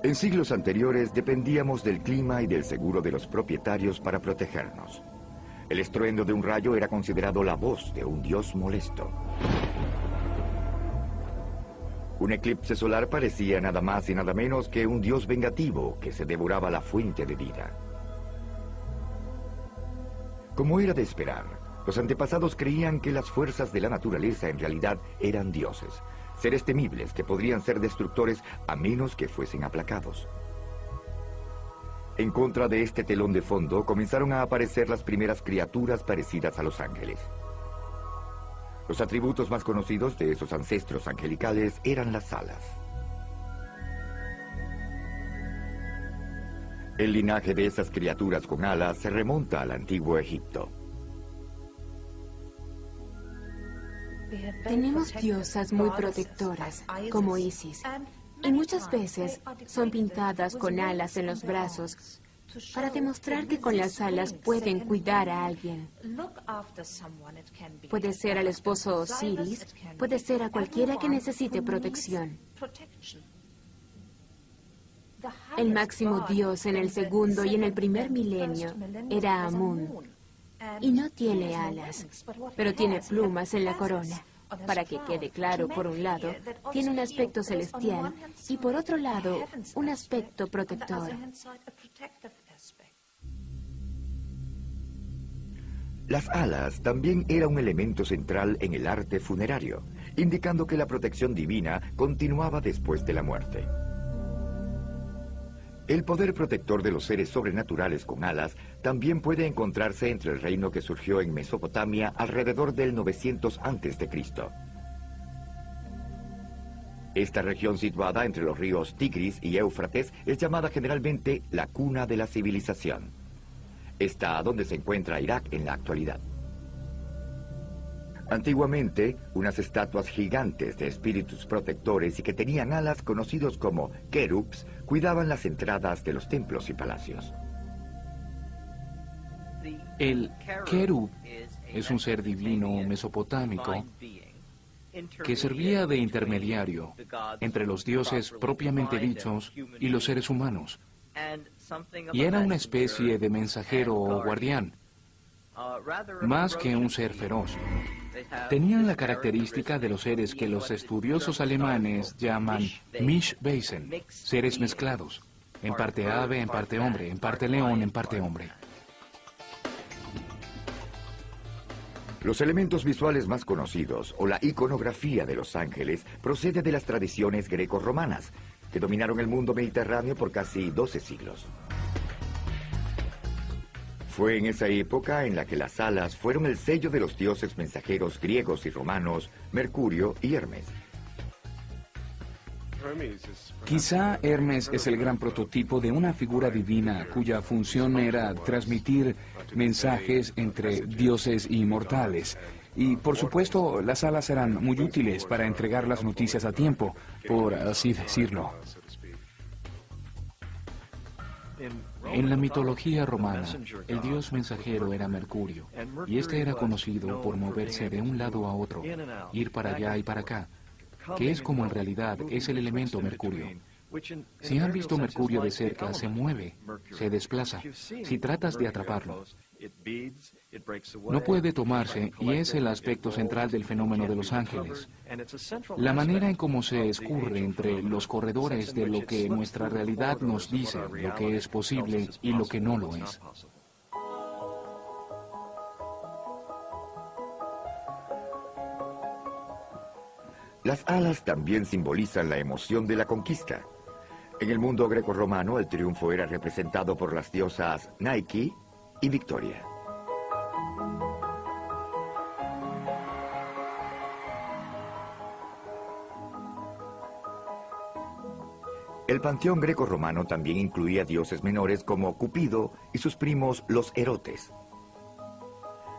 En siglos anteriores dependíamos del clima y del seguro de los propietarios para protegernos. El estruendo de un rayo era considerado la voz de un dios molesto. Un eclipse solar parecía nada más y nada menos que un dios vengativo que se devoraba la fuente de vida. Como era de esperar, los antepasados creían que las fuerzas de la naturaleza en realidad eran dioses, seres temibles que podrían ser destructores a menos que fuesen aplacados. En contra de este telón de fondo comenzaron a aparecer las primeras criaturas parecidas a los ángeles. Los atributos más conocidos de esos ancestros angelicales eran las alas. El linaje de esas criaturas con alas se remonta al antiguo Egipto. Tenemos diosas muy protectoras, como Isis, y muchas veces son pintadas con alas en los brazos para demostrar que con las alas pueden cuidar a alguien. Puede ser al esposo Osiris, puede ser a cualquiera que necesite protección. El máximo dios en el segundo y en el primer milenio era Amún, y no tiene alas, pero tiene plumas en la corona. Para que quede claro, por un lado, tiene un aspecto celestial y por otro lado, un aspecto protector. Las alas también era un elemento central en el arte funerario, indicando que la protección divina continuaba después de la muerte. El poder protector de los seres sobrenaturales con alas también puede encontrarse entre el reino que surgió en Mesopotamia alrededor del 900 a.C. Esta región situada entre los ríos Tigris y Éufrates es llamada generalmente la cuna de la civilización. Está donde se encuentra Irak en la actualidad. Antiguamente, unas estatuas gigantes de espíritus protectores y que tenían alas conocidos como querubs cuidaban las entradas de los templos y palacios. El querub es un ser divino mesopotámico que servía de intermediario entre los dioses propiamente dichos y los seres humanos, y era una especie de mensajero o guardián, más que un ser feroz. Tenían la característica de los seres que los estudiosos alemanes llaman Mischwesen, seres mezclados, en parte ave, en parte hombre, en parte león, en parte hombre. Los elementos visuales más conocidos, o la iconografía de los ángeles, procede de las tradiciones greco-romanas, que dominaron el mundo mediterráneo por casi 12 siglos. Fue en esa época en la que las alas fueron el sello de los dioses mensajeros griegos y romanos, Mercurio y Hermes. Quizá Hermes es el gran prototipo de una figura divina cuya función era transmitir mensajes entre dioses y mortales. Y por supuesto, las alas eran muy útiles para entregar las noticias a tiempo, por así decirlo. En la mitología romana, el dios mensajero era Mercurio, y este era conocido por moverse de un lado a otro, ir para allá y para acá, que es como en realidad es el elemento Mercurio. Si han visto Mercurio de cerca, se mueve, se desplaza. Si tratas de atraparlo, no puede tomarse, y es el aspecto central del fenómeno de los ángeles. La manera en cómo se escurre entre los corredores de lo que nuestra realidad nos dice, lo que es posible y lo que no lo es. Las alas también simbolizan la emoción de la conquista. En el mundo grecorromano, el triunfo era representado por las diosas Nike y Victoria. El panteón grecorromano también incluía dioses menores como Cupido y sus primos los Erotes.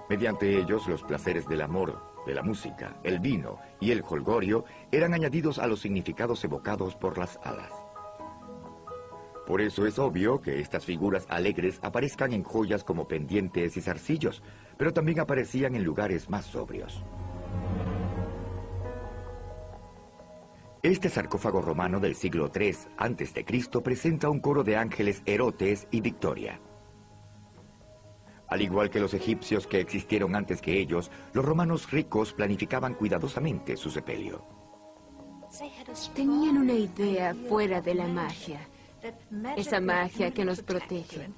Mediante ellos, los placeres del amor, de la música, el vino y el jolgorio eran añadidos a los significados evocados por las alas. Por eso es obvio que estas figuras alegres aparezcan en joyas como pendientes y zarcillos, pero también aparecían en lugares más sobrios. Este sarcófago romano del siglo III a.C. presenta un coro de ángeles Erotes y Victoria. Al igual que los egipcios que existieron antes que ellos, los romanos ricos planificaban cuidadosamente su sepelio. Tenían una idea fuera de la magia, esa magia que nos protege.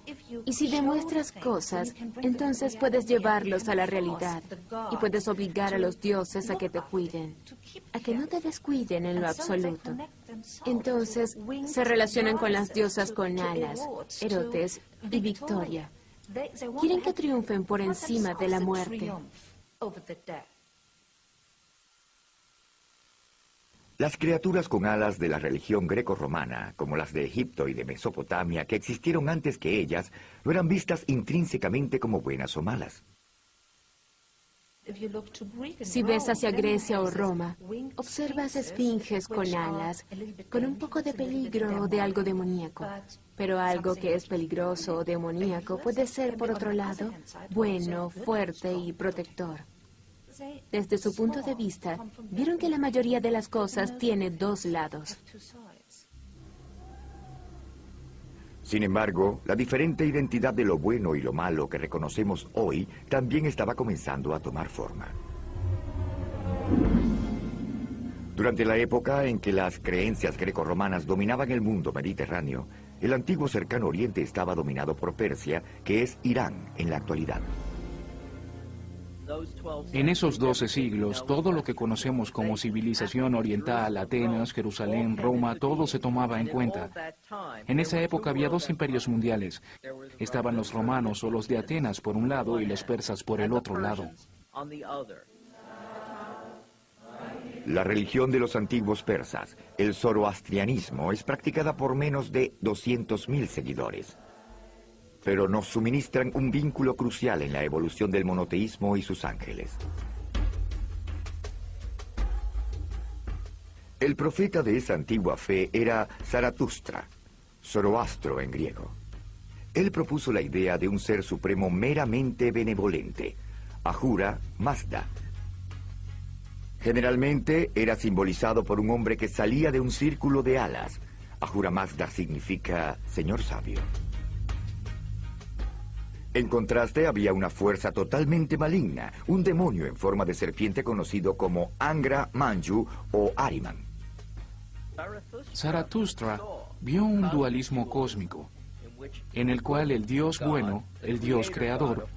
Y si demuestras cosas, entonces puedes llevarlos a la realidad y puedes obligar a los dioses a que te cuiden, a que no te descuiden en lo absoluto. Entonces se relacionan con las diosas con alas, Erotes y Victoria. Quieren que triunfen por encima de la muerte. Las criaturas con alas de la religión greco-romana, como las de Egipto y de Mesopotamia, que existieron antes que ellas, no eran vistas intrínsecamente como buenas o malas. Si ves hacia Grecia o Roma, observas esfinges con alas, con un poco de peligro o de algo demoníaco. Pero algo que es peligroso o demoníaco puede ser, por otro lado, bueno, fuerte y protector. Desde su punto de vista, vieron que la mayoría de las cosas tiene dos lados. Sin embargo, la diferente identidad de lo bueno y lo malo que reconocemos hoy también estaba comenzando a tomar forma. Durante la época en que las creencias grecorromanas dominaban el mundo mediterráneo, el antiguo cercano oriente estaba dominado por Persia, que es Irán en la actualidad. En esos 12 siglos, todo lo que conocemos como civilización oriental, Atenas, Jerusalén, Roma, todo se tomaba en cuenta. En esa época había dos imperios mundiales. Estaban los romanos o los de Atenas por un lado y los persas por el otro lado. La religión de los antiguos persas, el zoroastrianismo, es practicada por menos de 200.000 seguidores. Pero nos suministran un vínculo crucial en la evolución del monoteísmo y sus ángeles. El profeta de esa antigua fe era Zaratustra, Zoroastro en griego. Él propuso la idea de un ser supremo meramente benevolente, Ahura Mazda. Generalmente era simbolizado por un hombre que salía de un círculo de alas. Ahura Mazda significa Señor Sabio. En contraste, había una fuerza totalmente maligna, un demonio en forma de serpiente conocido como Angra Mainyu o Ahriman. Zaratustra vio un dualismo cósmico, en el cual el Dios bueno, el Dios creador,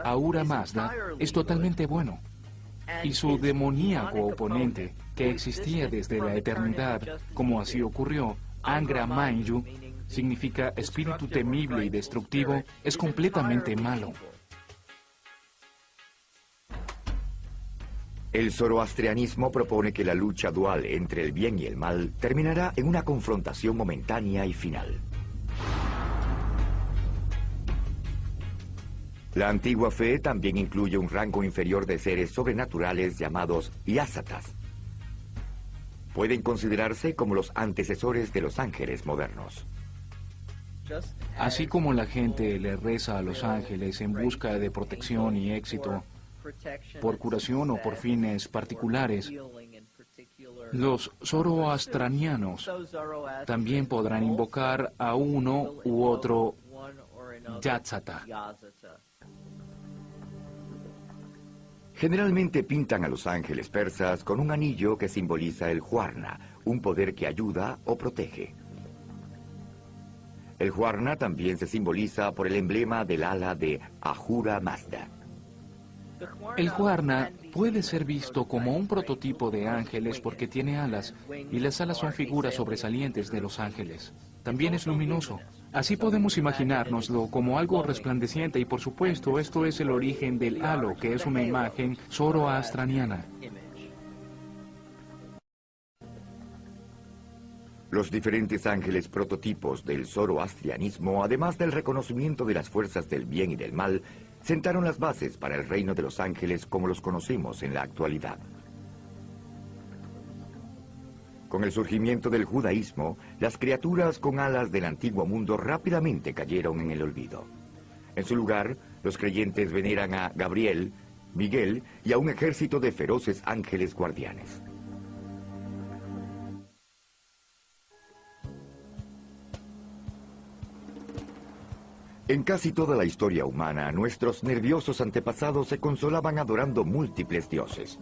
Ahura Mazda, es totalmente bueno, y su demoníaco oponente, que existía desde la eternidad, como así ocurrió, Angra Mainyu, significa espíritu temible y destructivo, es completamente malo. El zoroastrianismo propone que la lucha dual entre el bien y el mal terminará en una confrontación momentánea y final. La antigua fe también incluye un rango inferior de seres sobrenaturales llamados Yasatas. Pueden considerarse como los antecesores de los ángeles modernos. Así como la gente le reza a los ángeles en busca de protección y éxito, por curación o por fines particulares, los zoroastrianos también podrán invocar a uno u otro Yatsata. Generalmente pintan a los ángeles persas con un anillo que simboliza el Huarna, un poder que ayuda o protege. El Huarna también se simboliza por el emblema del ala de Ahura Mazda. El Huarna puede ser visto como un prototipo de ángeles porque tiene alas, y las alas son figuras sobresalientes de los ángeles. También es luminoso. Así podemos imaginárnoslo como algo resplandeciente, y por supuesto esto es el origen del halo, que es una imagen zoroastriana. Los diferentes ángeles prototipos del zoroastrianismo, además del reconocimiento de las fuerzas del bien y del mal, sentaron las bases para el reino de los ángeles como los conocemos en la actualidad. Con el surgimiento del judaísmo, las criaturas con alas del antiguo mundo rápidamente cayeron en el olvido. En su lugar, los creyentes veneran a Gabriel, Miguel y a un ejército de feroces ángeles guardianes. En casi toda la historia humana, nuestros nerviosos antepasados se consolaban adorando múltiples dioses.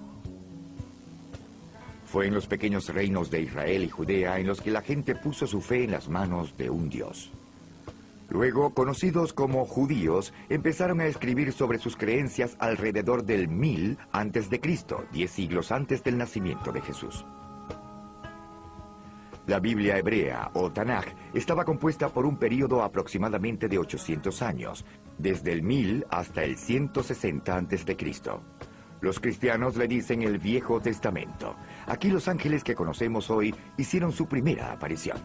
Fue en los pequeños reinos de Israel y Judea en los que la gente puso su fe en las manos de un dios. Luego, conocidos como judíos, empezaron a escribir sobre sus creencias alrededor del 1000 a.C., 10 siglos antes del nacimiento de Jesús. La Biblia hebrea, o Tanaj, estaba compuesta por un período aproximadamente de 800 años, desde el 1000 hasta el 160 a.C. Los cristianos le dicen el Viejo Testamento. Aquí los ángeles que conocemos hoy hicieron su primera aparición.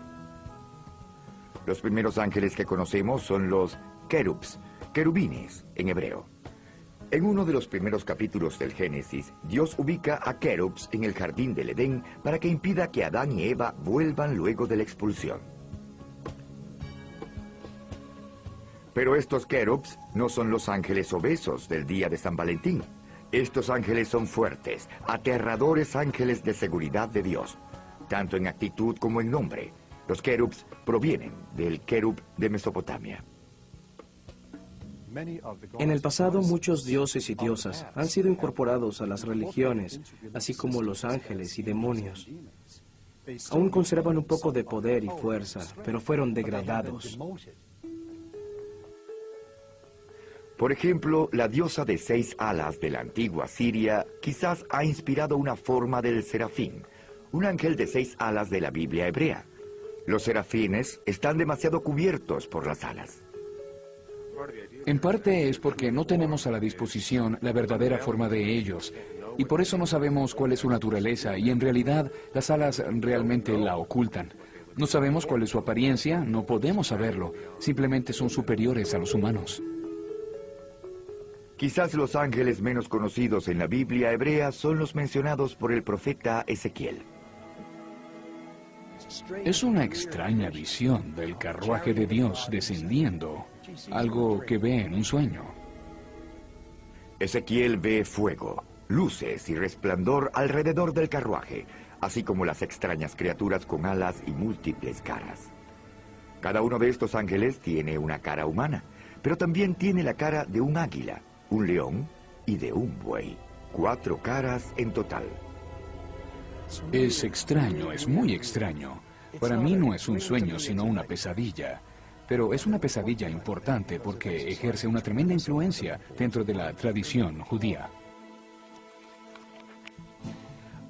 Los primeros ángeles que conocemos son los querubs, querubines en hebreo. En uno de los primeros capítulos del Génesis, Dios ubica a querubs en el jardín del Edén para que impida que Adán y Eva vuelvan luego de la expulsión. Pero estos querubs no son los ángeles obesos del día de San Valentín. Estos ángeles son fuertes, aterradores ángeles de seguridad de Dios, tanto en actitud como en nombre. Los querubs provienen del querub de Mesopotamia. En el pasado, muchos dioses y diosas han sido incorporados a las religiones, así como los ángeles y demonios. Aún conservan un poco de poder y fuerza, pero fueron degradados. Por ejemplo, la diosa de 6 alas de la antigua Siria quizás ha inspirado una forma del serafín, un ángel de 6 alas de la Biblia hebrea. Los serafines están demasiado cubiertos por las alas. En parte es porque no tenemos a la disposición la verdadera forma de ellos, y por eso no sabemos cuál es su naturaleza, y en realidad las alas realmente la ocultan. No sabemos cuál es su apariencia, no podemos saberlo, simplemente son superiores a los humanos. Quizás los ángeles menos conocidos en la Biblia hebrea son los mencionados por el profeta Ezequiel. Es una extraña visión del carruaje de Dios descendiendo, algo que ve en un sueño. Ezequiel ve fuego, luces y resplandor alrededor del carruaje, así como las extrañas criaturas con alas y múltiples caras. Cada uno de estos ángeles tiene una cara humana, pero también tiene la cara de un águila, un león y de un buey. 4 caras en total. Es extraño, es muy extraño. Para mí no es un sueño, sino una pesadilla. Pero es una pesadilla importante porque ejerce una tremenda influencia dentro de la tradición judía.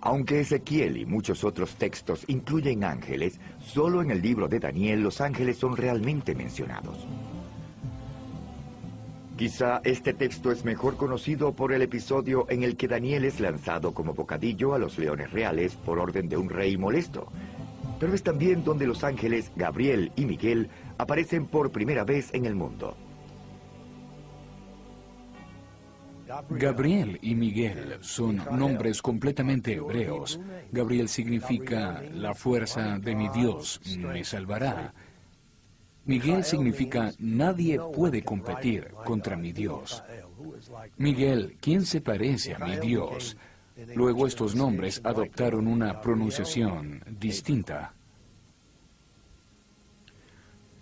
Aunque Ezequiel y muchos otros textos incluyen ángeles, solo en el libro de Daniel los ángeles son realmente mencionados. Quizá este texto es mejor conocido por el episodio en el que Daniel es lanzado como bocadillo a los leones reales por orden de un rey molesto. Pero es también donde los ángeles Gabriel y Miguel aparecen por primera vez en el mundo. Gabriel y Miguel son nombres completamente hebreos. Gabriel significa la fuerza de mi Dios me salvará. Miguel significa nadie puede competir contra mi Dios. Miguel, ¿quién se parece a mi Dios? Luego estos nombres adoptaron una pronunciación distinta.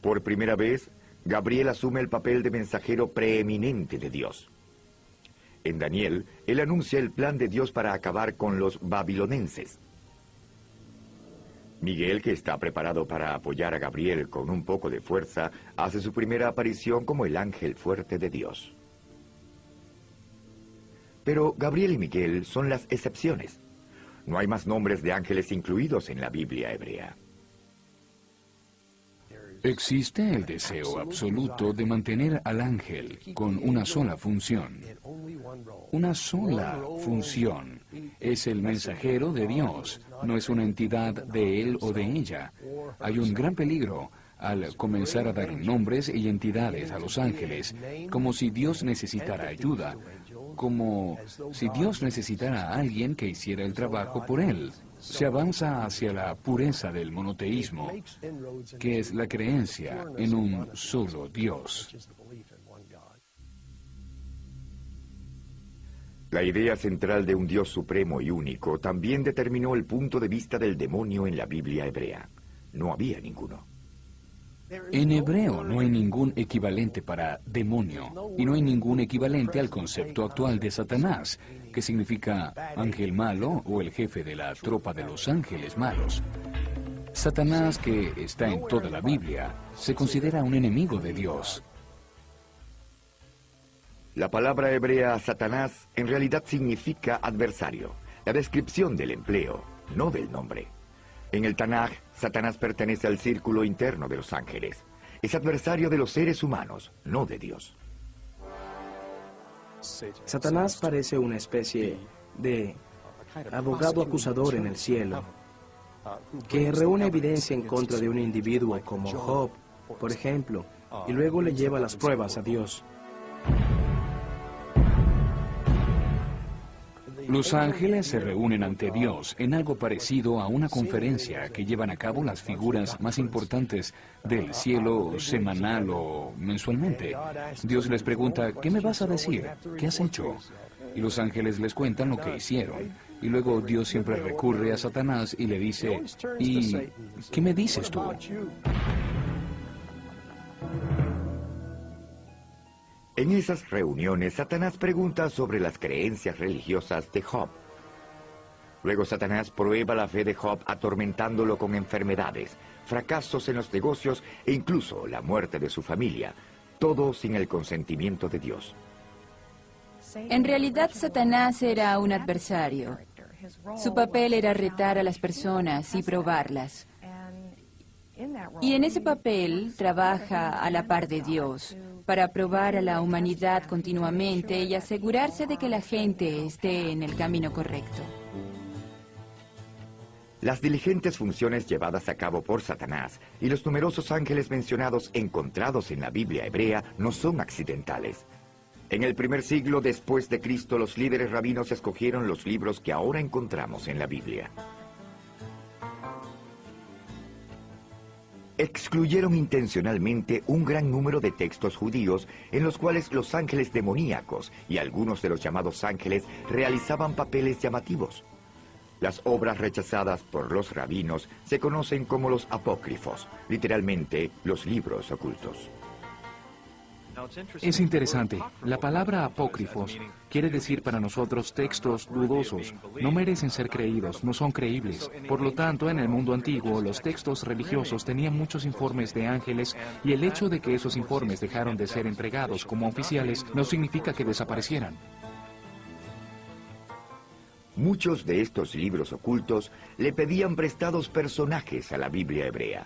Por primera vez, Gabriel asume el papel de mensajero preeminente de Dios. En Daniel, él anuncia el plan de Dios para acabar con los babilonenses. Miguel, que está preparado para apoyar a Gabriel con un poco de fuerza, hace su primera aparición como el ángel fuerte de Dios. Pero Gabriel y Miguel son las excepciones. No hay más nombres de ángeles incluidos en la Biblia hebrea. Existe el deseo absoluto de mantener al ángel con una sola función. Una sola función. Es el mensajero de Dios, no es una entidad de él o de ella. Hay un gran peligro al comenzar a dar nombres y entidades a los ángeles, como si Dios necesitara ayuda, como si Dios necesitara a alguien que hiciera el trabajo por él. Se avanza hacia la pureza del monoteísmo, que es la creencia en un solo Dios. La idea central de un Dios supremo y único también determinó el punto de vista del demonio en la Biblia hebrea. No había ninguno. En hebreo no hay ningún equivalente para demonio, y no hay ningún equivalente al concepto actual de Satanás, que significa ángel malo o el jefe de la tropa de los ángeles malos. Satanás, que está en toda la Biblia, se considera un enemigo de Dios. La palabra hebrea Satanás en realidad significa adversario, la descripción del empleo, no del nombre. En el Tanaj, Satanás pertenece al círculo interno de los ángeles. Es adversario de los seres humanos, no de Dios. Satanás parece una especie de abogado acusador en el cielo, que reúne evidencia en contra de un individuo como Job, por ejemplo, y luego le lleva las pruebas a Dios. Los ángeles se reúnen ante Dios en algo parecido a una conferencia que llevan a cabo las figuras más importantes del cielo semanal o mensualmente. Dios les pregunta, ¿qué me vas a decir? ¿Qué has hecho? Y los ángeles les cuentan lo que hicieron. Y luego Dios siempre recurre a Satanás y le dice, ¿y qué me dices tú? En esas reuniones, Satanás pregunta sobre las creencias religiosas de Job. Luego Satanás prueba la fe de Job atormentándolo con enfermedades, fracasos en los negocios e incluso la muerte de su familia, todo sin el consentimiento de Dios. En realidad, Satanás era un adversario. Su papel era retar a las personas y probarlas. Y en ese papel trabaja a la par de Dios, para probar a la humanidad continuamente y asegurarse de que la gente esté en el camino correcto. Las diligentes funciones llevadas a cabo por Satanás y los numerosos ángeles mencionados encontrados en la Biblia hebrea no son accidentales. En el primer siglo después de Cristo, los líderes rabinos escogieron los libros que ahora encontramos en la Biblia. Excluyeron intencionalmente un gran número de textos judíos en los cuales los ángeles demoníacos y algunos de los llamados ángeles realizaban papeles llamativos. Las obras rechazadas por los rabinos se conocen como los apócrifos, literalmente los libros ocultos. Es interesante. La palabra apócrifos quiere decir para nosotros textos dudosos. No merecen ser creídos, no son creíbles. Por lo tanto, en el mundo antiguo, los textos religiosos tenían muchos informes de ángeles y el hecho de que esos informes dejaron de ser entregados como oficiales no significa que desaparecieran. Muchos de estos libros ocultos le pedían prestados personajes a la Biblia hebrea.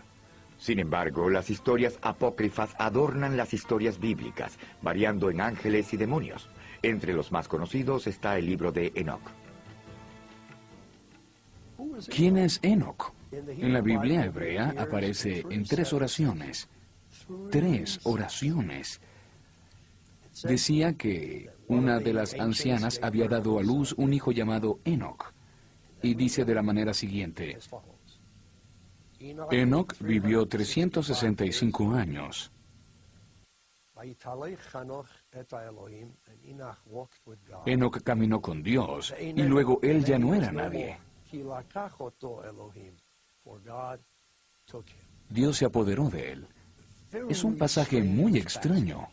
Sin embargo, las historias apócrifas adornan las historias bíblicas, variando en ángeles y demonios. Entre los más conocidos está el libro de Enoc. ¿Quién es Enoc? En la Biblia hebrea aparece en 3 oraciones. 3 oraciones. Decía que una de las ancianas había dado a luz un hijo llamado Enoc. Y dice de la manera siguiente: Enoc vivió 365 años. Enoc caminó con Dios y luego él ya no era nadie. Dios se apoderó de él. Es un pasaje muy extraño.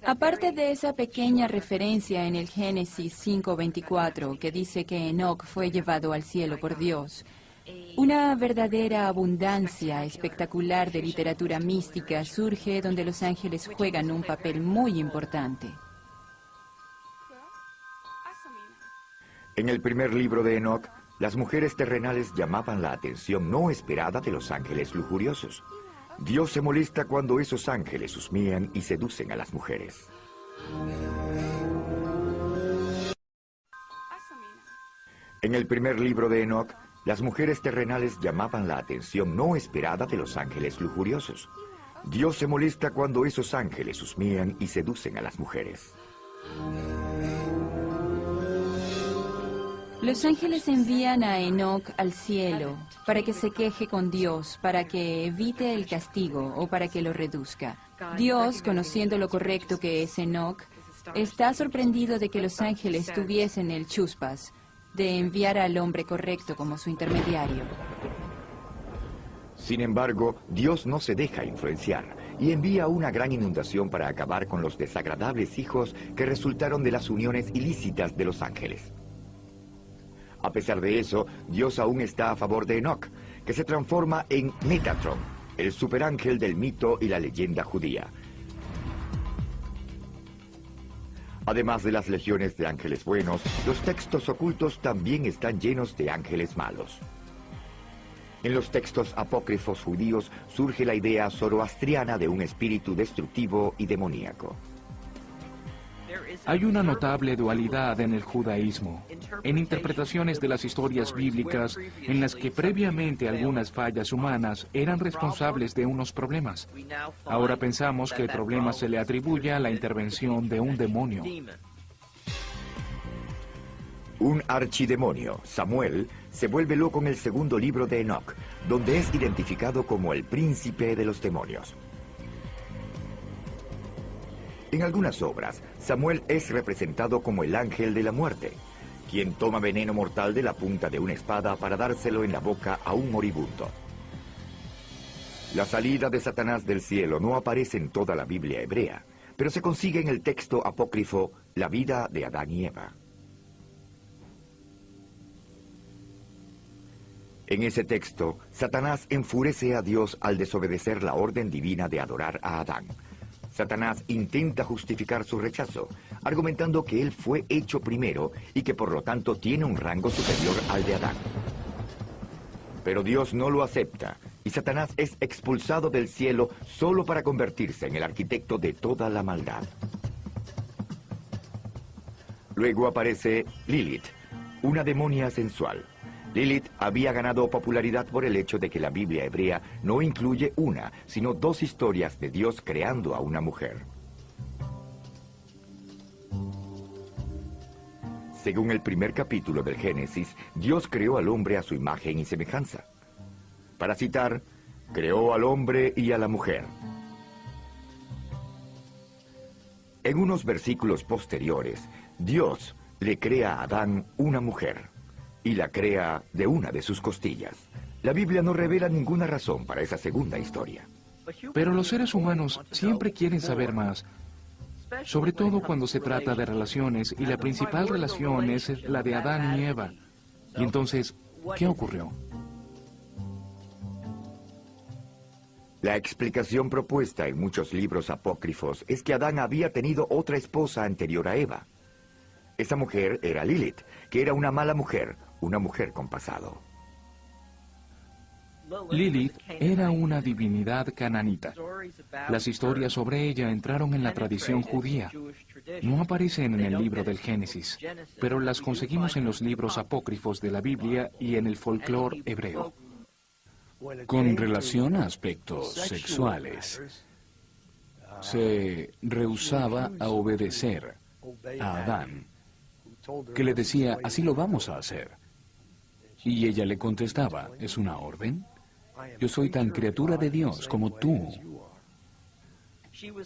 Aparte de esa pequeña referencia en el Génesis 5:24 que dice que Enoc fue llevado al cielo por Dios, una verdadera abundancia espectacular de literatura mística surge donde los ángeles juegan un papel muy importante. En el primer libro de Enoc, las mujeres terrenales llamaban la atención no esperada de los ángeles lujuriosos. Dios se molesta cuando esos ángeles husmean y seducen a las mujeres. En el primer libro de Enoc, las mujeres terrenales llamaban la atención no esperada de los ángeles lujuriosos. Dios se molesta cuando esos ángeles husmean y seducen a las mujeres. Los ángeles envían a Enoc al cielo para que se queje con Dios, para que evite el castigo o para que lo reduzca. Dios, conociendo lo correcto que es Enoc, está sorprendido de que los ángeles tuviesen el chuspas de enviar al hombre correcto como su intermediario. Sin embargo, Dios no se deja influenciar y envía una gran inundación para acabar con los desagradables hijos que resultaron de las uniones ilícitas de los ángeles. A pesar de eso, Dios aún está a favor de Enoc, que se transforma en Metatron, el superángel del mito y la leyenda judía. Además de las legiones de ángeles buenos, los textos ocultos también están llenos de ángeles malos. En los textos apócrifos judíos surge la idea zoroastriana de un espíritu destructivo y demoníaco. Hay una notable dualidad en el judaísmo, en interpretaciones de las historias bíblicas en las que previamente algunas fallas humanas eran responsables de unos problemas. Ahora pensamos que el problema se le atribuye a la intervención de un demonio. Un archidemonio, Samuel, se vuelve loco en el segundo libro de Enoc, donde es identificado como el príncipe de los demonios. En algunas obras, Samuel es representado como el ángel de la muerte, quien toma veneno mortal de la punta de una espada para dárselo en la boca a un moribundo. La salida de Satanás del cielo no aparece en toda la Biblia hebrea, pero se consigue en el texto apócrifo La vida de Adán y Eva. En ese texto, Satanás enfurece a Dios al desobedecer la orden divina de adorar a Adán. Satanás intenta justificar su rechazo, argumentando que él fue hecho primero y que por lo tanto tiene un rango superior al de Adán. Pero Dios no lo acepta, y Satanás es expulsado del cielo solo para convertirse en el arquitecto de toda la maldad. Luego aparece Lilith, una demonia sensual. Lilith había ganado popularidad por el hecho de que la Biblia hebrea no incluye una, sino dos historias de Dios creando a una mujer. Según el primer capítulo del Génesis, Dios creó al hombre a su imagen y semejanza. Para citar, creó al hombre y a la mujer. En unos versículos posteriores, Dios le crea a Adán una mujer y la crea de una de sus costillas. La Biblia no revela ninguna razón para esa segunda historia. Pero los seres humanos siempre quieren saber más, sobre todo cuando se trata de relaciones, y la principal relación es la de Adán y Eva. Y entonces, ¿qué ocurrió? La explicación propuesta en muchos libros apócrifos es que Adán había tenido otra esposa anterior a Eva. Esa mujer era Lilith, que era una mala mujer, una mujer con pasado. Lilith era una divinidad cananita. Las historias sobre ella entraron en la tradición judía. No aparecen en el libro del Génesis, pero las conseguimos en los libros apócrifos de la Biblia y en el folclore hebreo. Con relación a aspectos sexuales, se rehusaba a obedecer a Adán, que le decía, así lo vamos a hacer. Y ella le contestaba, ¿es una orden? Yo soy tan criatura de Dios como tú.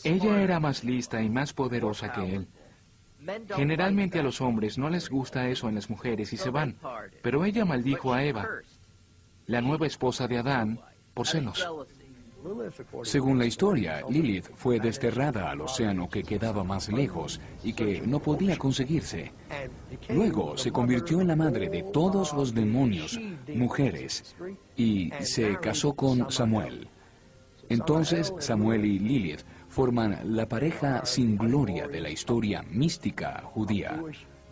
Ella era más lista y más poderosa que él. Generalmente a los hombres no les gusta eso en las mujeres y se van, pero ella maldijo a Eva, la nueva esposa de Adán, por celos. Según la historia, Lilith fue desterrada al océano que quedaba más lejos y que no podía conseguirse. Luego se convirtió en la madre de todos los demonios, mujeres, y se casó con Samuel. Entonces Samuel y Lilith forman la pareja sin gloria de la historia mística judía.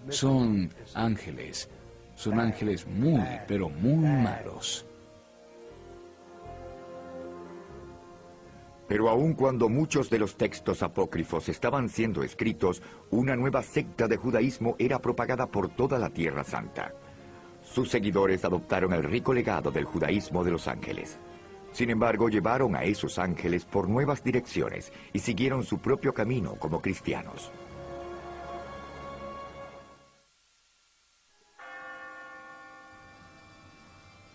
Son ángeles muy, pero muy malos. Pero aun cuando muchos de los textos apócrifos estaban siendo escritos, una nueva secta de judaísmo era propagada por toda la Tierra Santa. Sus seguidores adoptaron el rico legado del judaísmo de los ángeles. Sin embargo, llevaron a esos ángeles por nuevas direcciones y siguieron su propio camino como cristianos.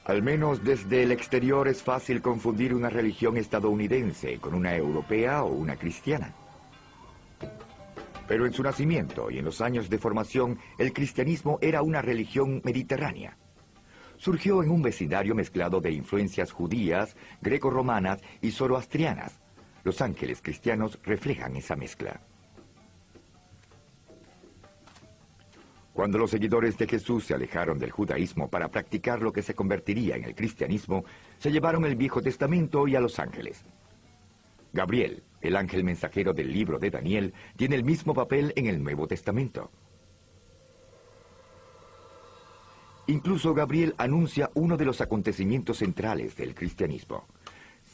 Al menos desde el exterior es fácil confundir una religión estadounidense con una europea o una cristiana. Pero en su nacimiento y en los años de formación, el cristianismo era una religión mediterránea. surgió en un vecindario mezclado de influencias judías, greco-romanas y zoroastrianas. Los ángeles cristianos reflejan esa mezcla. Cuando los seguidores de Jesús se alejaron del judaísmo para practicar lo que se convertiría en el cristianismo, se llevaron el Viejo Testamento y a los ángeles. Gabriel, el ángel mensajero del libro de Daniel, tiene el mismo papel en el Nuevo Testamento. Incluso Gabriel anuncia uno de los acontecimientos centrales del cristianismo.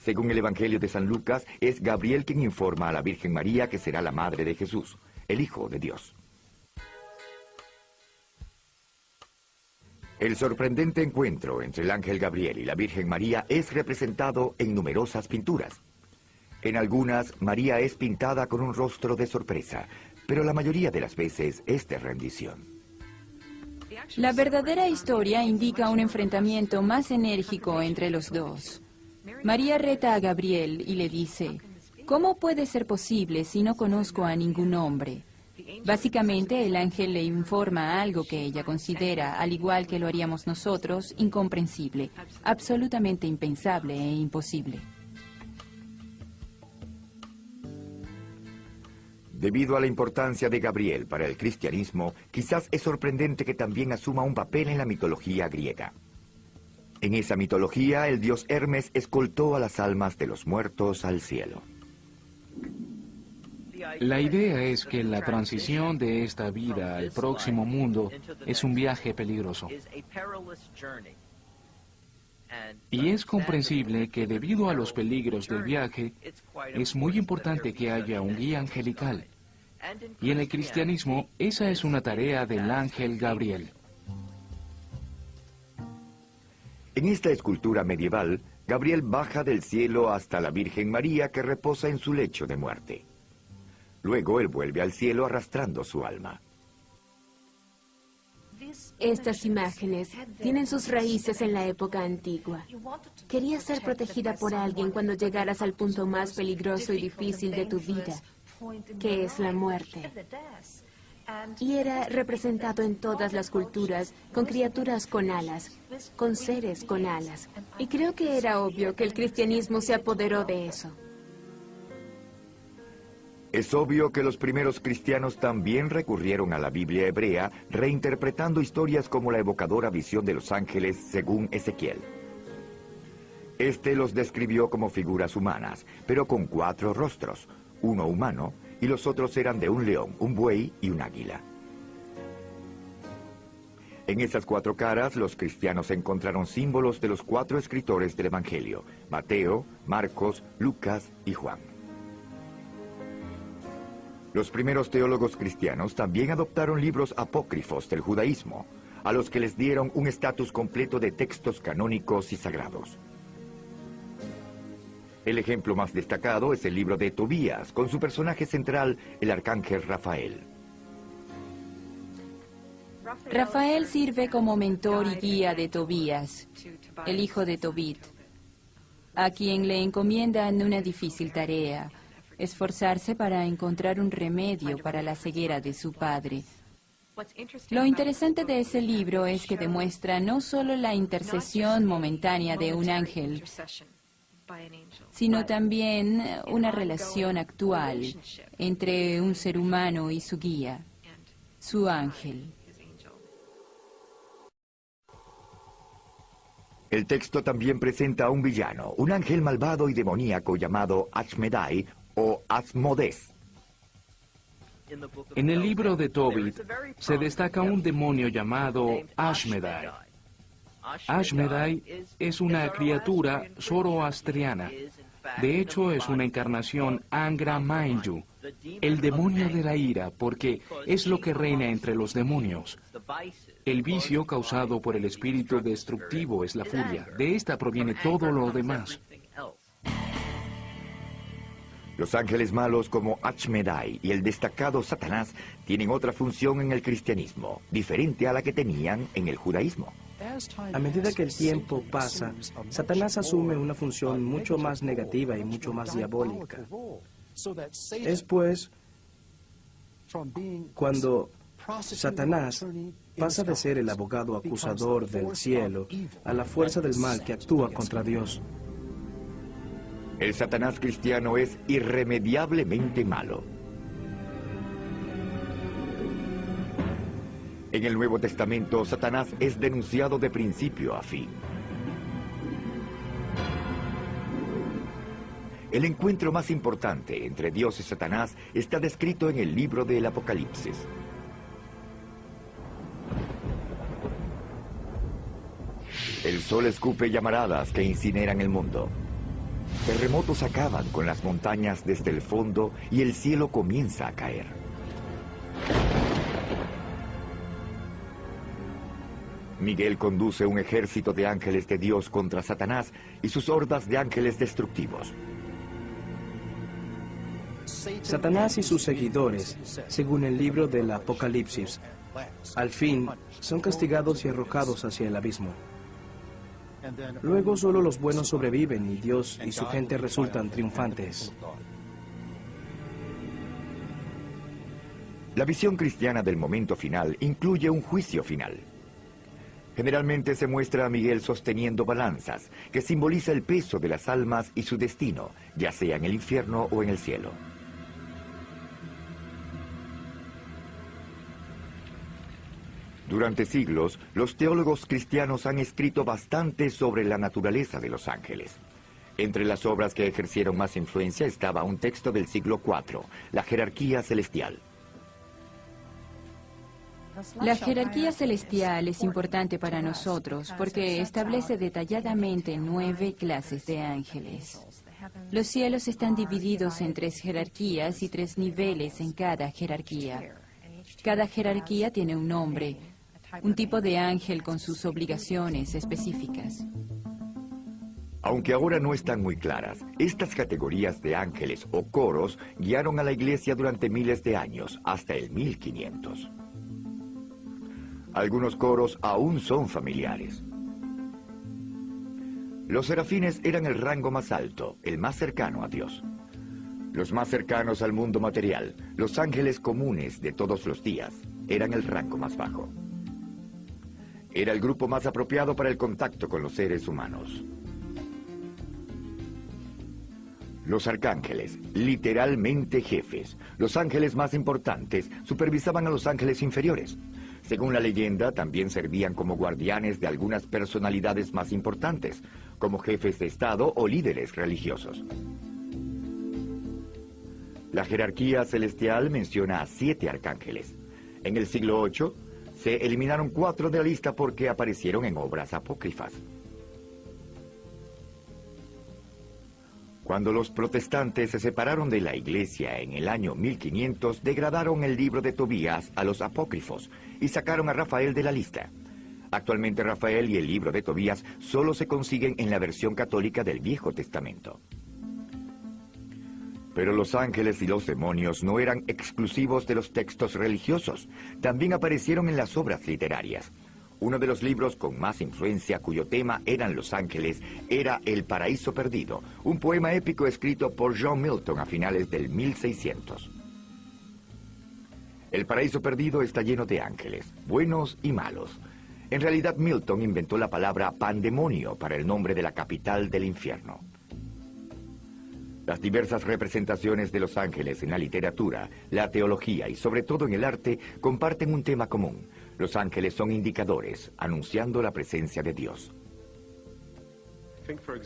Según el Evangelio de San Lucas, es Gabriel quien informa a la Virgen María que será la madre de Jesús, el Hijo de Dios. El sorprendente encuentro entre el ángel Gabriel y la Virgen María es representado en numerosas pinturas. En algunas, María es pintada con un rostro de sorpresa, pero la mayoría de las veces es de rendición. La verdadera historia indica un enfrentamiento más enérgico entre los dos. María reta a Gabriel y le dice, ¿cómo puede ser posible si no conozco a ningún hombre? Básicamente, el ángel le informa algo que ella considera, al igual que lo haríamos nosotros, incomprensible, absolutamente impensable e imposible. Debido a la importancia de Gabriel para el cristianismo, quizás es sorprendente que también asuma un papel en la mitología griega. En esa mitología, el dios Hermes escoltó a las almas de los muertos al cielo. La idea es que la transición de esta vida al próximo mundo es un viaje peligroso. Y es comprensible que debido a los peligros del viaje, es muy importante que haya un guía angelical. Y en el cristianismo, esa es una tarea del ángel Gabriel. En esta escultura medieval, Gabriel baja del cielo hasta la Virgen María que reposa en su lecho de muerte. Luego él vuelve al cielo arrastrando su alma. Estas imágenes tienen sus raíces en la época antigua. Querías ser protegida por alguien cuando llegaras al punto más peligroso y difícil de tu vida, que es la muerte. Y era representado en todas las culturas, con criaturas con alas, con seres con alas. Y creo que era obvio que el cristianismo se apoderó de eso. Es obvio que los primeros cristianos también recurrieron a la Biblia hebrea, reinterpretando historias como la evocadora visión de los ángeles según Ezequiel. Este los describió como figuras humanas, pero con 4 rostros, uno humano, y los otros eran de un león, un buey y un águila. En esas 4 caras, los cristianos encontraron símbolos de los 4 escritores del Evangelio, Mateo, Marcos, Lucas y Juan. Los primeros teólogos cristianos también adoptaron libros apócrifos del judaísmo, a los que les dieron un estatus completo de textos canónicos y sagrados. El ejemplo más destacado es el libro de Tobías, con su personaje central, el arcángel Rafael. Rafael sirve como mentor y guía de Tobías, el hijo de Tobit, a quien le encomiendan una difícil tarea: esforzarse para encontrar un remedio para la ceguera de su padre. Lo interesante de ese libro es que demuestra no solo la intercesión momentánea de un ángel, sino también una relación actual entre un ser humano y su guía, su ángel. El texto también presenta a un villano, un ángel malvado y demoníaco llamado Ashmedai o Asmodés. En el libro de Tobit se destaca un demonio llamado Ashmedai. Ashmedai es una criatura zoroastriana. De hecho, es una encarnación Angra Mainyu, el demonio de la ira, porque es lo que reina entre los demonios. El vicio causado por el espíritu destructivo es la furia. De esta proviene todo lo demás. Los ángeles malos como Ashmedai y el destacado Satanás tienen otra función en el cristianismo, diferente a la que tenían en el judaísmo. A medida que el tiempo pasa, Satanás asume una función mucho más negativa y mucho más diabólica. Es pues cuando Satanás pasa de ser el abogado acusador del cielo a la fuerza del mal que actúa contra Dios. El Satanás cristiano es irremediablemente malo. En el Nuevo Testamento, Satanás es denunciado de principio a fin. El encuentro más importante entre Dios y Satanás está descrito en el libro del Apocalipsis. El sol escupe llamaradas que incineran el mundo. Terremotos acaban con las montañas desde el fondo y el cielo comienza a caer. Miguel conduce un ejército de ángeles de Dios contra Satanás y sus hordas de ángeles destructivos. Satanás y sus seguidores, según el libro del Apocalipsis, al fin son castigados y arrojados hacia el abismo. Luego solo los buenos sobreviven y Dios y su gente resultan triunfantes. La visión cristiana del momento final incluye un juicio final. Generalmente se muestra a Miguel sosteniendo balanzas, que simboliza el peso de las almas y su destino, ya sea en el infierno o en el cielo. Durante siglos, los teólogos cristianos han escrito bastante sobre la naturaleza de los ángeles. Entre las obras que ejercieron más influencia estaba un texto del siglo IV, La jerarquía celestial. La jerarquía celestial es importante para nosotros porque establece detalladamente 9 clases de ángeles. Los cielos están divididos en 3 jerarquías y 3 niveles en cada jerarquía. Cada jerarquía tiene un nombre, un tipo de ángel con sus obligaciones específicas. Aunque ahora no están muy claras, estas categorías de ángeles o coros guiaron a la Iglesia durante miles de años, hasta el 1500. Algunos coros aún son familiares. Los serafines eran el rango más alto, el más cercano a Dios. Los más cercanos al mundo material, los ángeles comunes de todos los días, eran el rango más bajo. Era el grupo más apropiado para el contacto con los seres humanos. Los arcángeles, literalmente jefes, los ángeles más importantes, supervisaban a los ángeles inferiores. Según la leyenda, también servían como guardianes de algunas personalidades más importantes, como jefes de Estado o líderes religiosos. La jerarquía celestial menciona a 7 arcángeles. En el siglo VIII se eliminaron 4 de la lista porque aparecieron en obras apócrifas. Cuando los protestantes se separaron de la Iglesia en el año 1500, degradaron el libro de Tobías a los apócrifos y sacaron a Rafael de la lista. Actualmente Rafael y el libro de Tobías solo se consiguen en la versión católica del Viejo Testamento. Pero los ángeles y los demonios no eran exclusivos de los textos religiosos, también aparecieron en las obras literarias. Uno de los libros con más influencia, cuyo tema eran los ángeles, era El Paraíso Perdido, un poema épico escrito por John Milton a finales del 1600. El Paraíso Perdido está lleno de ángeles, buenos y malos. En realidad, Milton inventó la palabra pandemonio para el nombre de la capital del infierno. Las diversas representaciones de los ángeles en la literatura, la teología y sobre todo en el arte comparten un tema común. Los ángeles son indicadores, anunciando la presencia de Dios.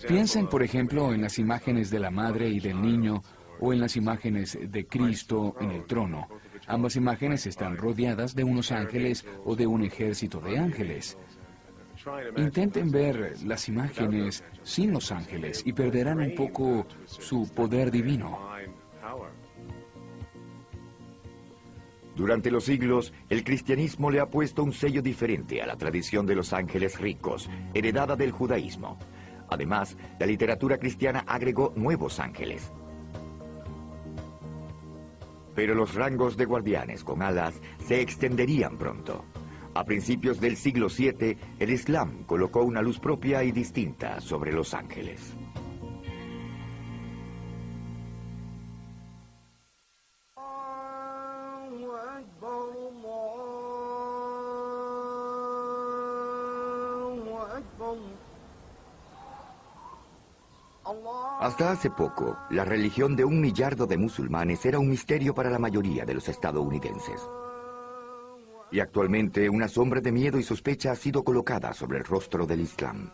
Piensen, por ejemplo, en las imágenes de la madre y del niño o en las imágenes de Cristo en el trono. Ambas imágenes están rodeadas de unos ángeles o de un ejército de ángeles. Intenten ver las imágenes sin los ángeles y perderán un poco su poder divino. Durante los siglos, el cristianismo le ha puesto un sello diferente a la tradición de los ángeles ricos, heredada del judaísmo. Además, la literatura cristiana agregó nuevos ángeles. Pero los rangos de guardianes con alas se extenderían pronto. A principios del siglo VII, el Islam colocó una luz propia y distinta sobre los ángeles. Hasta hace poco, la religión de 1 millardo de musulmanes era un misterio para la mayoría de los estadounidenses. Y actualmente una sombra de miedo y sospecha ha sido colocada sobre el rostro del Islam.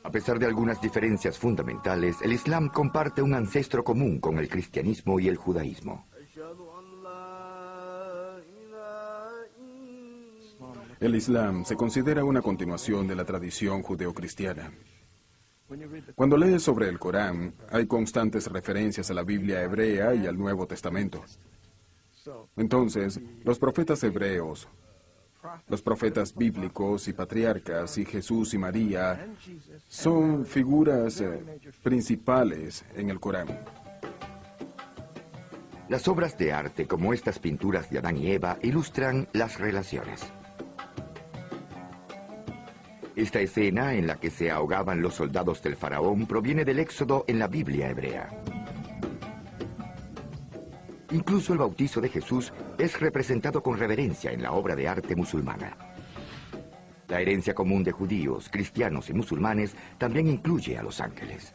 A pesar de algunas diferencias fundamentales, el Islam comparte un ancestro común con el cristianismo y el judaísmo. El Islam se considera una continuación de la tradición judeocristiana. Cuando lees sobre el Corán, hay constantes referencias a la Biblia hebrea y al Nuevo Testamento. Entonces, los profetas hebreos, los profetas bíblicos y patriarcas, y Jesús y María, son figuras principales en el Corán. Las obras de arte, como estas pinturas de Adán y Eva, ilustran las relaciones. Esta escena en la que se ahogaban los soldados del faraón proviene del Éxodo en la Biblia hebrea. Incluso el bautizo de Jesús es representado con reverencia en la obra de arte musulmana. La herencia común de judíos, cristianos y musulmanes también incluye a los ángeles.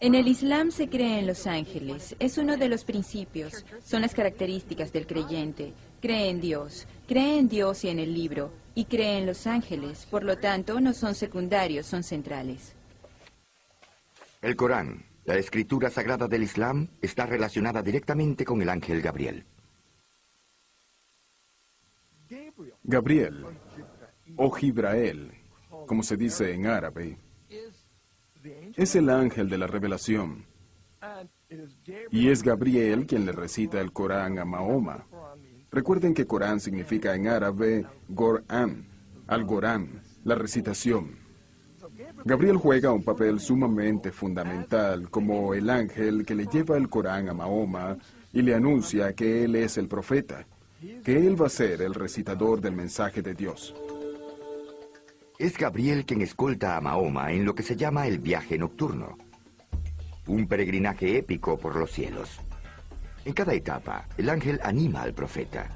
En el Islam se cree en los ángeles. Es uno de los principios. Son las características del creyente. Cree en Dios y en el libro, y cree en los ángeles. Por lo tanto, no son secundarios, son centrales. El Corán, la escritura sagrada del Islam, está relacionada directamente con el ángel Gabriel. Gabriel, o Jibrael, como se dice en árabe, es el ángel de la revelación. Y es Gabriel quien le recita el Corán a Mahoma. Recuerden que Corán significa en árabe Gorán, Algorán, la recitación. Gabriel juega un papel sumamente fundamental como el ángel que le lleva el Corán a Mahoma y le anuncia que él es el profeta, que él va a ser el recitador del mensaje de Dios. Es Gabriel quien escolta a Mahoma en lo que se llama el viaje nocturno, un peregrinaje épico por los cielos. En cada etapa, el ángel anima al profeta.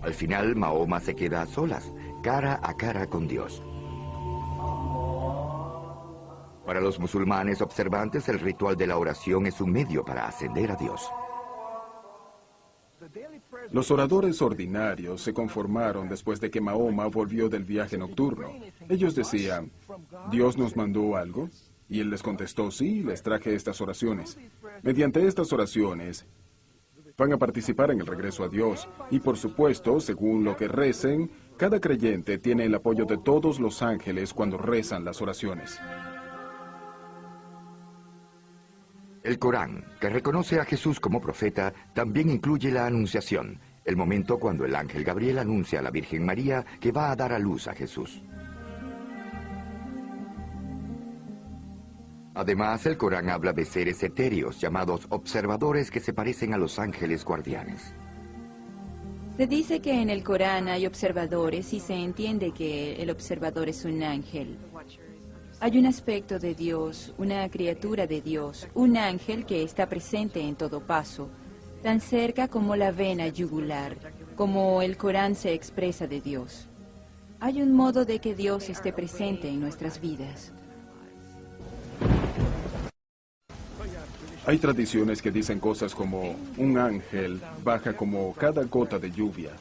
Al final, Mahoma se queda a solas, cara a cara con Dios. Para los musulmanes observantes, el ritual de la oración es un medio para ascender a Dios. Los oradores ordinarios se conformaron después de que Mahoma volvió del viaje nocturno. Ellos decían, ¿Dios nos mandó algo? Y él les contestó, sí, les traje estas oraciones. Mediante estas oraciones van a participar en el regreso a Dios. Y por supuesto, según lo que recen, cada creyente tiene el apoyo de todos los ángeles cuando rezan las oraciones. El Corán, que reconoce a Jesús como profeta, también incluye la Anunciación, el momento cuando el ángel Gabriel anuncia a la Virgen María que va a dar a luz a Jesús. Además, el Corán habla de seres etéreos llamados observadores que se parecen a los ángeles guardianes. Se dice que en el Corán hay observadores y se entiende que el observador es un ángel. Hay un aspecto de Dios, una criatura de Dios, un ángel que está presente en todo paso, tan cerca como la vena yugular, como el Corán se expresa de Dios. Hay un modo de que Dios esté presente en nuestras vidas. Hay tradiciones que dicen cosas como, un ángel baja como cada gota de lluvia.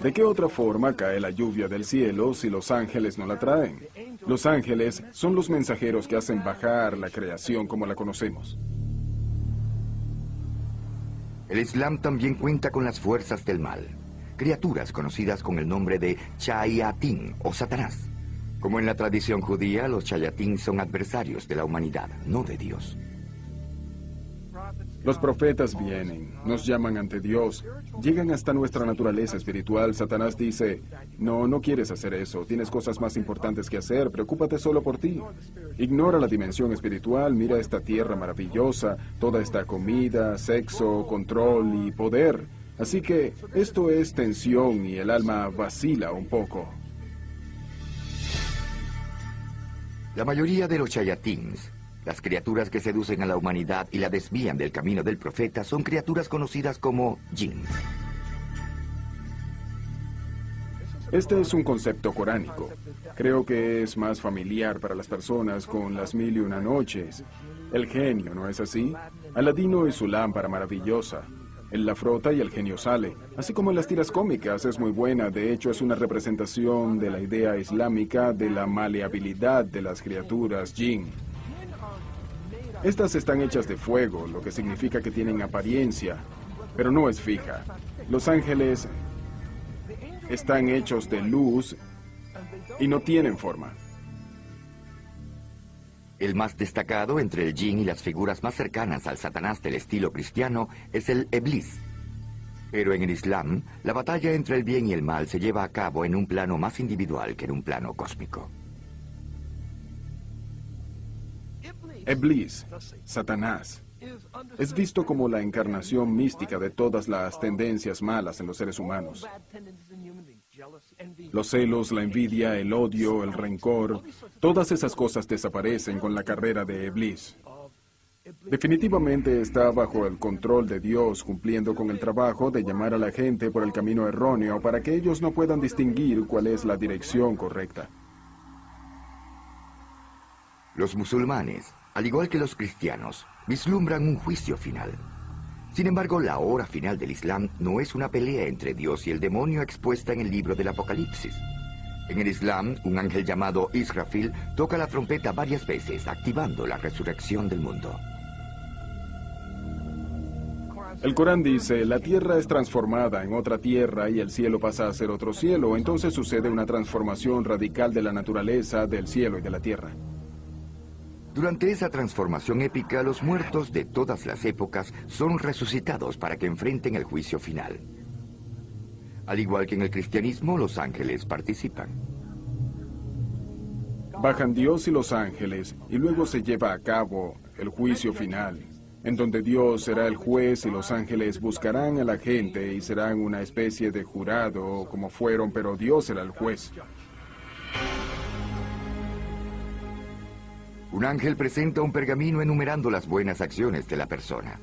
¿De qué otra forma cae la lluvia del cielo si los ángeles no la traen? Los ángeles son los mensajeros que hacen bajar la creación como la conocemos. El Islam también cuenta con las fuerzas del mal, criaturas conocidas con el nombre de Chayatín o Satanás. Como en la tradición judía, los Chayatín son adversarios de la humanidad, no de Dios. Los profetas vienen, nos llaman ante Dios, llegan hasta nuestra naturaleza espiritual. Satanás dice, no quieres hacer eso, tienes cosas más importantes que hacer, preocúpate solo por ti. Ignora la dimensión espiritual, mira esta tierra maravillosa, toda esta comida, sexo, control y poder. Así que esto es tensión y el alma vacila un poco. La mayoría de los Chayatins, las criaturas que seducen a la humanidad y la desvían del camino del profeta, son criaturas conocidas como jinn. Este es un concepto coránico. Creo que es más familiar para las personas con las 1001 noches. El genio, ¿no es así? Aladino y su lámpara maravillosa. Él la frota y el genio sale. Así como en las tiras cómicas, es muy buena. De hecho, es una representación de la idea islámica de la maleabilidad de las criaturas jinn. Estas están hechas de fuego, lo que significa que tienen apariencia, pero no es fija. Los ángeles están hechos de luz y no tienen forma. El más destacado entre el jinn y las figuras más cercanas al Satanás del estilo cristiano es el Iblis. Pero en el Islam, la batalla entre el bien y el mal se lleva a cabo en un plano más individual que en un plano cósmico. Iblis, Satanás, es visto como la encarnación mística de todas las tendencias malas en los seres humanos. Los celos, la envidia, el odio, el rencor, todas esas cosas desaparecen con la carrera de Iblis. Definitivamente está bajo el control de Dios, cumpliendo con el trabajo de llamar a la gente por el camino erróneo para que ellos no puedan distinguir cuál es la dirección correcta. Los musulmanes, al igual que los cristianos, vislumbran un juicio final. Sin embargo, la hora final del Islam no es una pelea entre Dios y el demonio expuesta en el libro del Apocalipsis. En el Islam, un ángel llamado Israfil toca la trompeta varias veces, activando la resurrección del mundo. El Corán dice, la tierra es transformada en otra tierra y el cielo pasa a ser otro cielo. Entonces sucede una transformación radical de la naturaleza, del cielo y de la tierra. Durante esa transformación épica, los muertos de todas las épocas son resucitados para que enfrenten el juicio final. Al igual que en el cristianismo, los ángeles participan. Bajan Dios y los ángeles, y luego se lleva a cabo el juicio final, en donde Dios será el juez y los ángeles buscarán a la gente y serán una especie de jurado, como fueron, pero Dios será el juez. Un ángel presenta un pergamino enumerando las buenas acciones de la persona.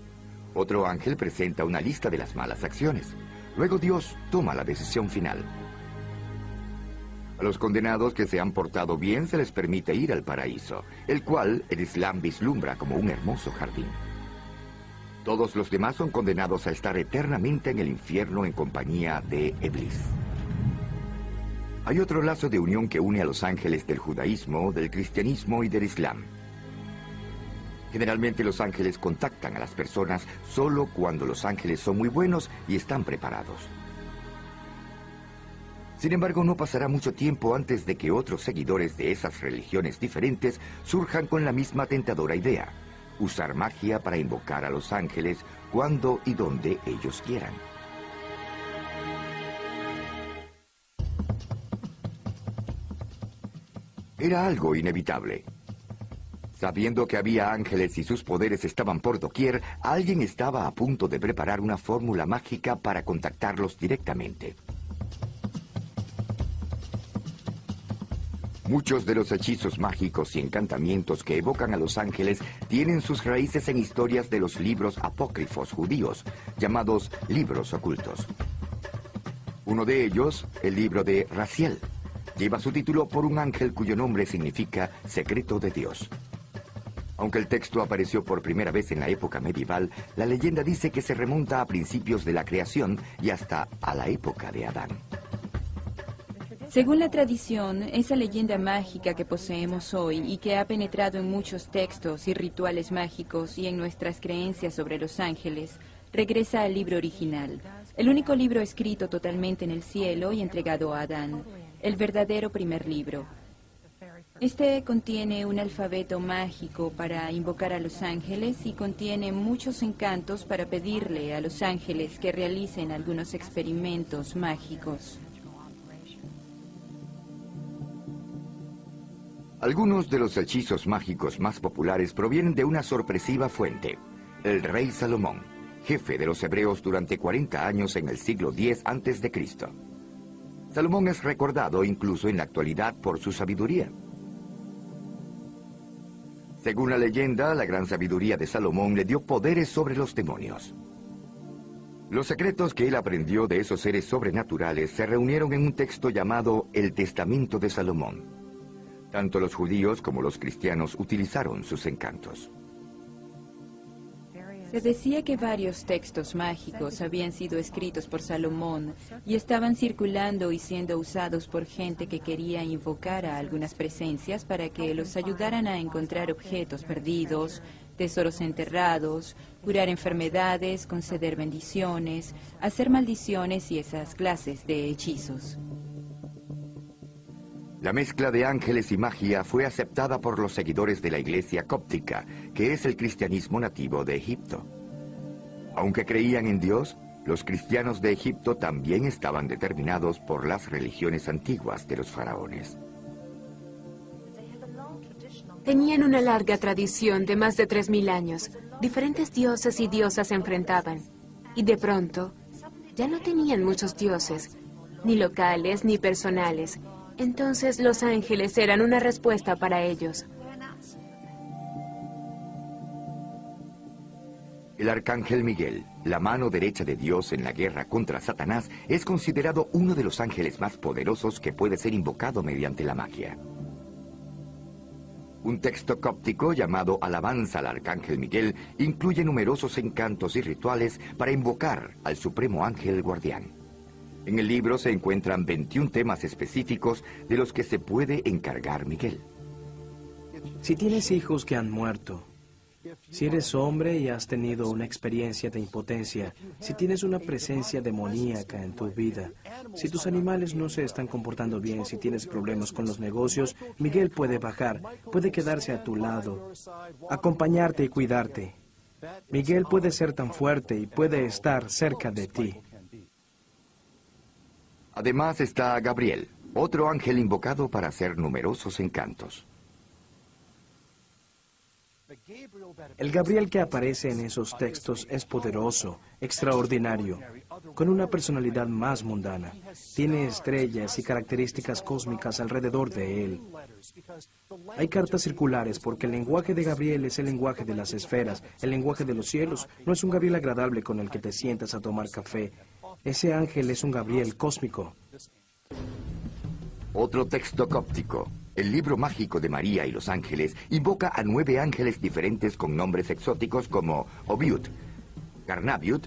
Otro ángel presenta una lista de las malas acciones. Luego Dios toma la decisión final. A los condenados que se han portado bien se les permite ir al paraíso, el cual el Islam vislumbra como un hermoso jardín. Todos los demás son condenados a estar eternamente en el infierno en compañía de Iblis. Hay otro lazo de unión que une a los ángeles del judaísmo, del cristianismo y del Islam. Generalmente los ángeles contactan a las personas solo cuando los ángeles son muy buenos y están preparados. Sin embargo, no pasará mucho tiempo antes de que otros seguidores de esas religiones diferentes surjan con la misma tentadora idea: usar magia para invocar a los ángeles cuando y donde ellos quieran. Era algo inevitable. Sabiendo que había ángeles y sus poderes estaban por doquier, alguien estaba a punto de preparar una fórmula mágica para contactarlos directamente. Muchos de los hechizos mágicos y encantamientos que evocan a los ángeles tienen sus raíces en historias de los libros apócrifos judíos, llamados libros ocultos. Uno de ellos, el libro de Raziel, lleva su título por un ángel cuyo nombre significa secreto de Dios. Aunque el texto apareció por primera vez en la época medieval, la leyenda dice que se remonta a principios de la creación y hasta a la época de Adán. Según la tradición, esa leyenda mágica que poseemos hoy y que ha penetrado en muchos textos y rituales mágicos y en nuestras creencias sobre los ángeles, regresa al libro original, el único libro escrito totalmente en el cielo y entregado a Adán, el verdadero primer libro. Este contiene un alfabeto mágico para invocar a los ángeles y contiene muchos encantos para pedirle a los ángeles que realicen algunos experimentos mágicos. Algunos de los hechizos mágicos más populares provienen de una sorpresiva fuente: el rey Salomón, jefe de los hebreos durante 40 años en el siglo X a.C. Salomón es recordado incluso en la actualidad por su sabiduría. Según la leyenda, la gran sabiduría de Salomón le dio poderes sobre los demonios. Los secretos que él aprendió de esos seres sobrenaturales se reunieron en un texto llamado El Testamento de Salomón. Tanto los judíos como los cristianos utilizaron sus encantos. Se decía que varios textos mágicos habían sido escritos por Salomón y estaban circulando y siendo usados por gente que quería invocar a algunas presencias para que los ayudaran a encontrar objetos perdidos, tesoros enterrados, curar enfermedades, conceder bendiciones, hacer maldiciones y esas clases de hechizos. La mezcla de ángeles y magia fue aceptada por los seguidores de la Iglesia cóptica, que es el cristianismo nativo de Egipto. Aunque creían en Dios, los cristianos de Egipto también estaban determinados por las religiones antiguas de los faraones. Tenían una larga tradición de más de 3000 años. Diferentes dioses y diosas se enfrentaban. Y de pronto, ya no tenían muchos dioses, ni locales ni personales. Entonces los ángeles eran una respuesta para ellos. El arcángel Miguel, la mano derecha de Dios en la guerra contra Satanás, es considerado uno de los ángeles más poderosos que puede ser invocado mediante la magia. Un texto cóptico llamado Alabanza al Arcángel Miguel incluye numerosos encantos y rituales para invocar al supremo ángel guardián. En el libro se encuentran 21 temas específicos de los que se puede encargar Miguel. Si tienes hijos que han muerto, si eres hombre y has tenido una experiencia de impotencia, si tienes una presencia demoníaca en tu vida, si tus animales no se están comportando bien, si tienes problemas con los negocios, Miguel puede bajar, puede quedarse a tu lado, acompañarte y cuidarte. Miguel puede ser tan fuerte y puede estar cerca de ti. Además está Gabriel, otro ángel invocado para hacer numerosos encantos. El Gabriel que aparece en esos textos es poderoso, extraordinario, con una personalidad más mundana. Tiene estrellas y características cósmicas alrededor de él. Hay cartas circulares porque el lenguaje de Gabriel es el lenguaje de las esferas, el lenguaje de los cielos. No es un Gabriel agradable con el que te sientas a tomar café. Ese ángel es un Gabriel cósmico. Otro texto cóptico, el libro mágico de María y los ángeles, invoca a 9 ángeles diferentes con nombres exóticos como Obiud, Garnabiud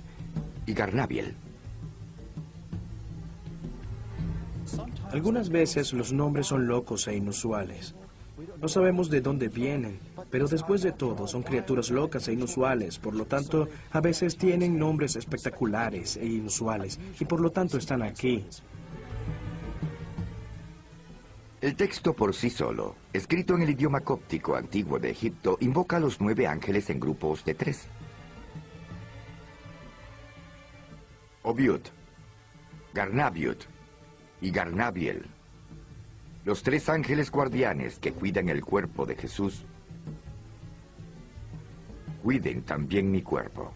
y Garnabiel. Algunas veces los nombres son locos e inusuales. No sabemos de dónde vienen, pero después de todo son criaturas locas e inusuales, por lo tanto, a veces tienen nombres espectaculares e inusuales, y por lo tanto están aquí. El texto por sí solo, escrito en el idioma cóptico antiguo de Egipto, invoca a los 9 ángeles en grupos de 3. Obiud, Garnabiud y Garnabiel. Los 3 ángeles guardianes que cuidan el cuerpo de Jesús, cuiden también mi cuerpo.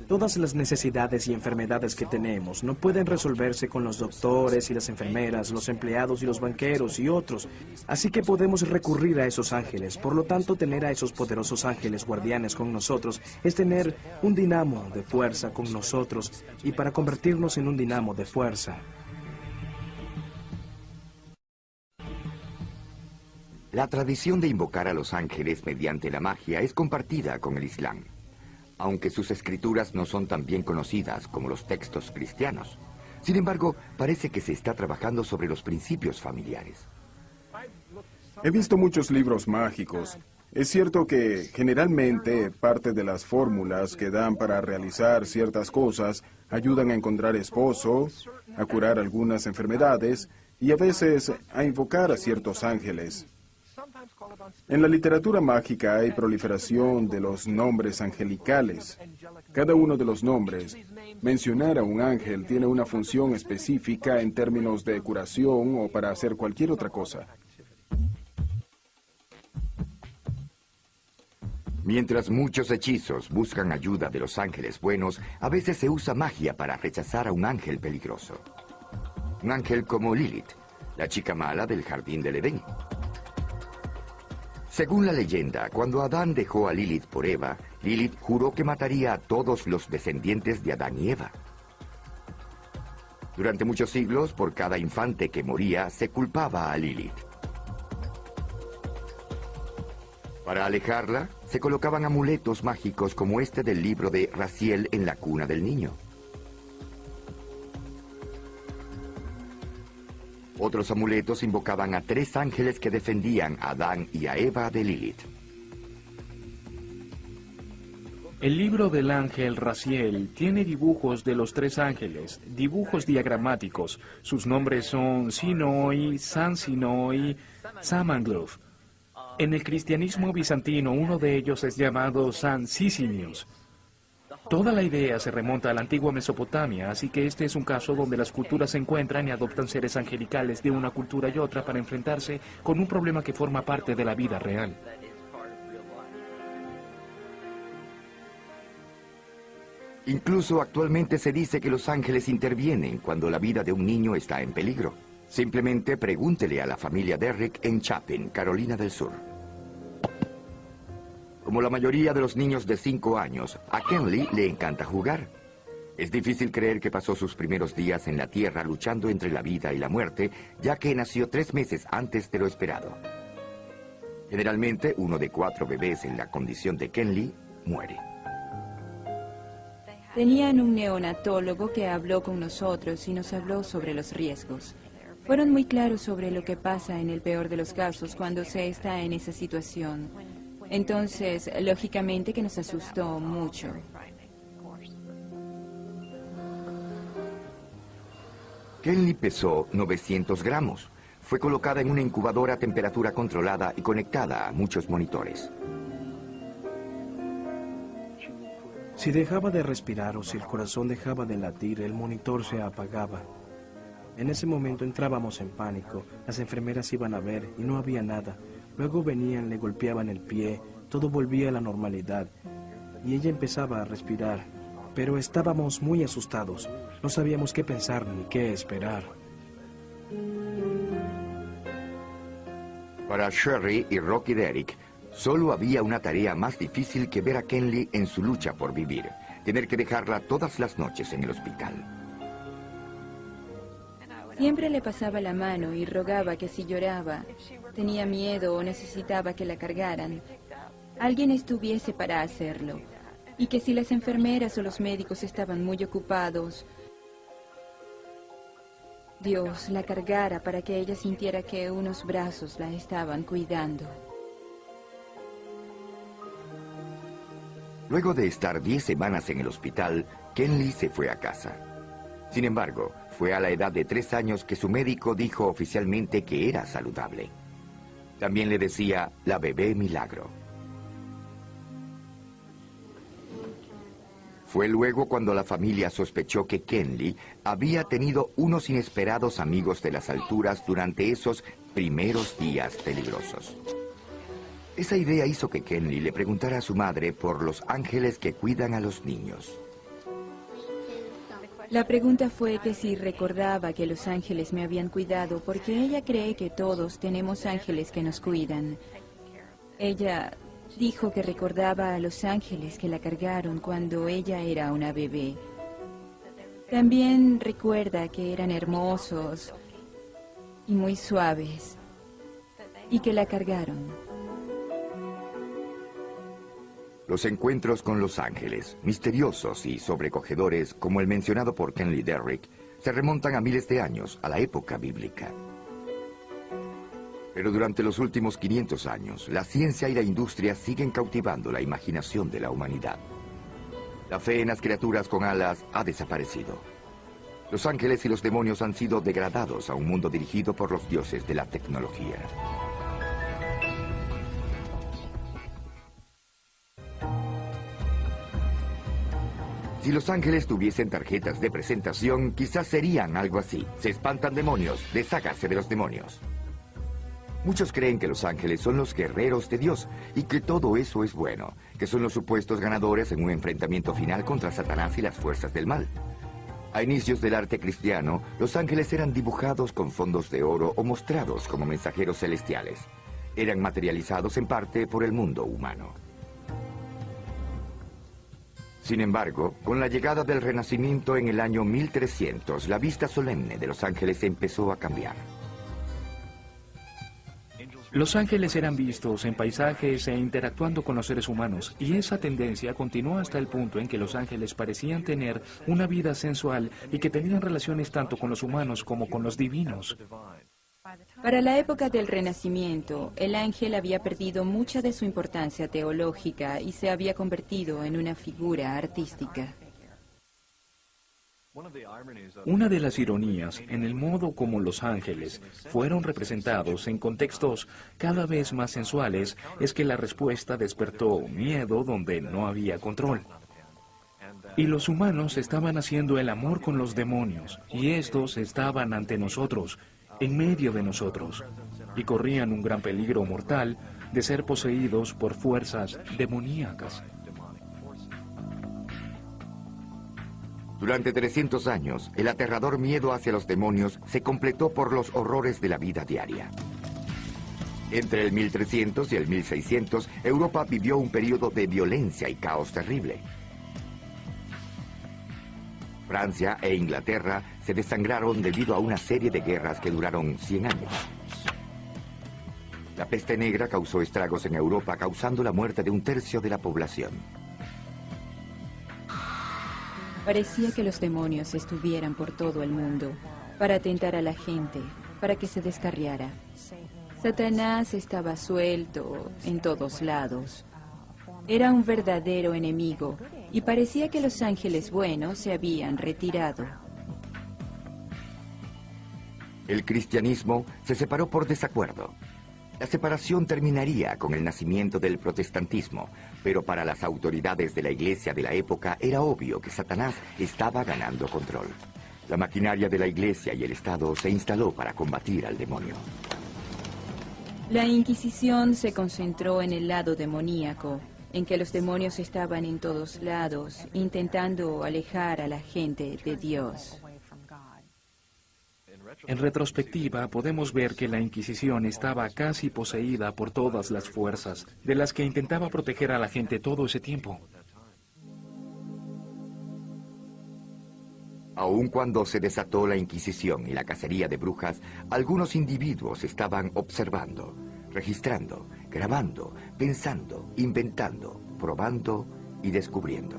Todas las necesidades y enfermedades que tenemos no pueden resolverse con los doctores y las enfermeras, los empleados y los banqueros y otros. Así que podemos recurrir a esos ángeles. Por lo tanto, tener a esos poderosos ángeles guardianes con nosotros es tener un dinamo de fuerza con nosotros y para convertirnos en un dinamo de fuerza. La tradición de invocar a los ángeles mediante la magia es compartida con el Islam, aunque sus escrituras no son tan bien conocidas como los textos cristianos. Sin embargo, parece que se está trabajando sobre los principios familiares. He visto muchos libros mágicos. Es cierto que generalmente parte de las fórmulas que dan para realizar ciertas cosas ayudan a encontrar esposo, a curar algunas enfermedades y a veces a invocar a ciertos ángeles. En la literatura mágica hay proliferación de los nombres angelicales. Cada uno de los nombres, mencionar a un ángel tiene una función específica en términos de curación o para hacer cualquier otra cosa. Mientras muchos hechizos buscan ayuda de los ángeles buenos, a veces se usa magia para rechazar a un ángel peligroso. Un ángel como Lilith, la chica mala del jardín del Edén. Según la leyenda, cuando Adán dejó a Lilith por Eva, Lilith juró que mataría a todos los descendientes de Adán y Eva. Durante muchos siglos, por cada infante que moría, se culpaba a Lilith. Para alejarla, se colocaban amuletos mágicos como este del libro de Raziel en la cuna del niño. Otros amuletos invocaban a 3 ángeles que defendían a Adán y a Eva de Lilith. El libro del ángel Raziel tiene dibujos de los 3 ángeles, dibujos diagramáticos. Sus nombres son Sinoi, San Sinoi, Samangluf. En el cristianismo bizantino, uno de ellos es llamado San Sisinios. Toda la idea se remonta a la antigua Mesopotamia, así que este es un caso donde las culturas se encuentran y adoptan seres angelicales de una cultura y otra para enfrentarse con un problema que forma parte de la vida real. Incluso actualmente se dice que los ángeles intervienen cuando la vida de un niño está en peligro. Simplemente pregúntele a la familia Derrick en Chapin, Carolina del Sur. Como la mayoría de los niños de 5 años, a Kenley le encanta jugar. Es difícil creer que pasó sus primeros días en la Tierra luchando entre la vida y la muerte, ya que nació 3 meses antes de lo esperado. Generalmente, 1 de 4 bebés en la condición de Kenley muere. Tenían un neonatólogo que habló con nosotros y nos habló sobre los riesgos. Fueron muy claros sobre lo que pasa en el peor de los casos cuando se está en esa situación. Entonces, lógicamente que nos asustó mucho. Kenley pesó 900 gramos. Fue colocada en una incubadora a temperatura controlada y conectada a muchos monitores. Si dejaba de respirar o si el corazón dejaba de latir, el monitor se apagaba. En ese momento entrábamos en pánico. Las enfermeras iban a ver y no había nada. Luego venían, le golpeaban el pie, todo volvía a la normalidad. Y ella empezaba a respirar. Pero estábamos muy asustados. No sabíamos qué pensar ni qué esperar. Para Sherry y Rocky Derrick, solo había una tarea más difícil que ver a Kenley en su lucha por vivir. Tener que dejarla todas las noches en el hospital. Siempre le pasaba la mano y rogaba que si lloraba, tenía miedo o necesitaba que la cargaran, alguien estuviese para hacerlo. Y que si las enfermeras o los médicos estaban muy ocupados, Dios la cargara para que ella sintiera que unos brazos la estaban cuidando. Luego de estar 10 semanas en el hospital, Kenley se fue a casa. Sin embargo, fue a la edad de 3 años que su médico dijo oficialmente que era saludable. También le decía la bebé milagro. Fue luego cuando la familia sospechó que Kenley había tenido unos inesperados amigos de las alturas durante esos primeros días peligrosos. Esa idea hizo que Kenley le preguntara a su madre por los ángeles que cuidan a los niños. La pregunta fue que si recordaba que los ángeles me habían cuidado, porque ella cree que todos tenemos ángeles que nos cuidan. Ella dijo que recordaba a los ángeles que la cargaron cuando ella era una bebé. También recuerda que eran hermosos y muy suaves, y que la cargaron. Los encuentros con los ángeles, misteriosos y sobrecogedores, como el mencionado por Kenley Derrick, se remontan a miles de años, a la época bíblica. Pero durante los últimos 500 años, la ciencia y la industria siguen cautivando la imaginación de la humanidad. La fe en las criaturas con alas ha desaparecido. Los ángeles y los demonios han sido degradados a un mundo dirigido por los dioses de la tecnología. Si los ángeles tuviesen tarjetas de presentación, quizás serían algo así. Se espantan demonios, deshágase de los demonios. Muchos creen que los ángeles son los guerreros de Dios y que todo eso es bueno, que son los supuestos ganadores en un enfrentamiento final contra Satanás y las fuerzas del mal. A inicios del arte cristiano, los ángeles eran dibujados con fondos de oro o mostrados como mensajeros celestiales. Eran materializados en parte por el mundo humano. Sin embargo, con la llegada del Renacimiento en el año 1300, la vista solemne de los ángeles empezó a cambiar. Los ángeles eran vistos en paisajes e interactuando con los seres humanos, y esa tendencia continuó hasta el punto en que los ángeles parecían tener una vida sensual y que tenían relaciones tanto con los humanos como con los divinos. Para la época del Renacimiento, el ángel había perdido mucha de su importancia teológica y se había convertido en una figura artística. Una de las ironías en el modo como los ángeles fueron representados en contextos cada vez más sensuales es que la respuesta despertó miedo donde no había control. Y los humanos estaban haciendo el amor con los demonios, y estos estaban ante nosotros, en medio de nosotros, y corrían un gran peligro mortal de ser poseídos por fuerzas demoníacas. Durante 300 años, el aterrador miedo hacia los demonios se completó por los horrores de la vida diaria. Entre el 1300 y el 1600, Europa vivió un periodo de violencia y caos terrible. Francia e Inglaterra se desangraron debido a una serie de guerras que duraron 100 años. La peste negra causó estragos en Europa, causando la muerte de 1/3 de la población. Parecía que los demonios estuvieran por todo el mundo, para tentar a la gente, para que se descarriara. Satanás estaba suelto en todos lados. Era un verdadero enemigo, y parecía que los ángeles buenos se habían retirado. El cristianismo se separó por desacuerdo. La separación terminaría con el nacimiento del protestantismo, pero para las autoridades de la iglesia de la época era obvio que Satanás estaba ganando control. La maquinaria de la iglesia y el Estado se instaló para combatir al demonio. La Inquisición se concentró en el lado demoníaco, en que los demonios estaban en todos lados, intentando alejar a la gente de Dios. En retrospectiva, podemos ver que la Inquisición estaba casi poseída por todas las fuerzas, de las que intentaba proteger a la gente todo ese tiempo. Aun cuando se desató la Inquisición y la cacería de brujas, algunos individuos estaban observando, registrando, grabando, pensando, inventando, probando y descubriendo.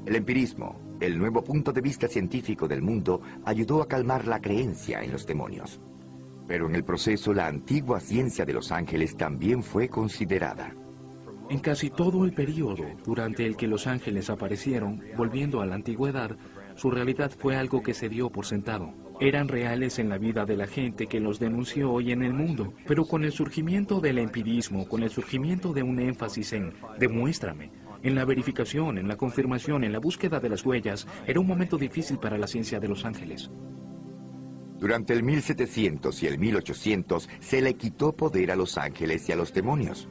El empirismo, el nuevo punto de vista científico del mundo, ayudó a calmar la creencia en los demonios. Pero en el proceso, la antigua ciencia de los ángeles también fue considerada. En casi todo el periodo durante el que los ángeles aparecieron, volviendo a la antigüedad, su realidad fue algo que se dio por sentado. Eran reales en la vida de la gente que los denunció y en el mundo, pero con el surgimiento del empirismo, con el surgimiento de un énfasis en «demuéstrame», en la verificación, en la confirmación, en la búsqueda de las huellas, era un momento difícil para la ciencia de los ángeles. Durante el 1700 y el 1800 se le quitó poder a los ángeles y a los demonios.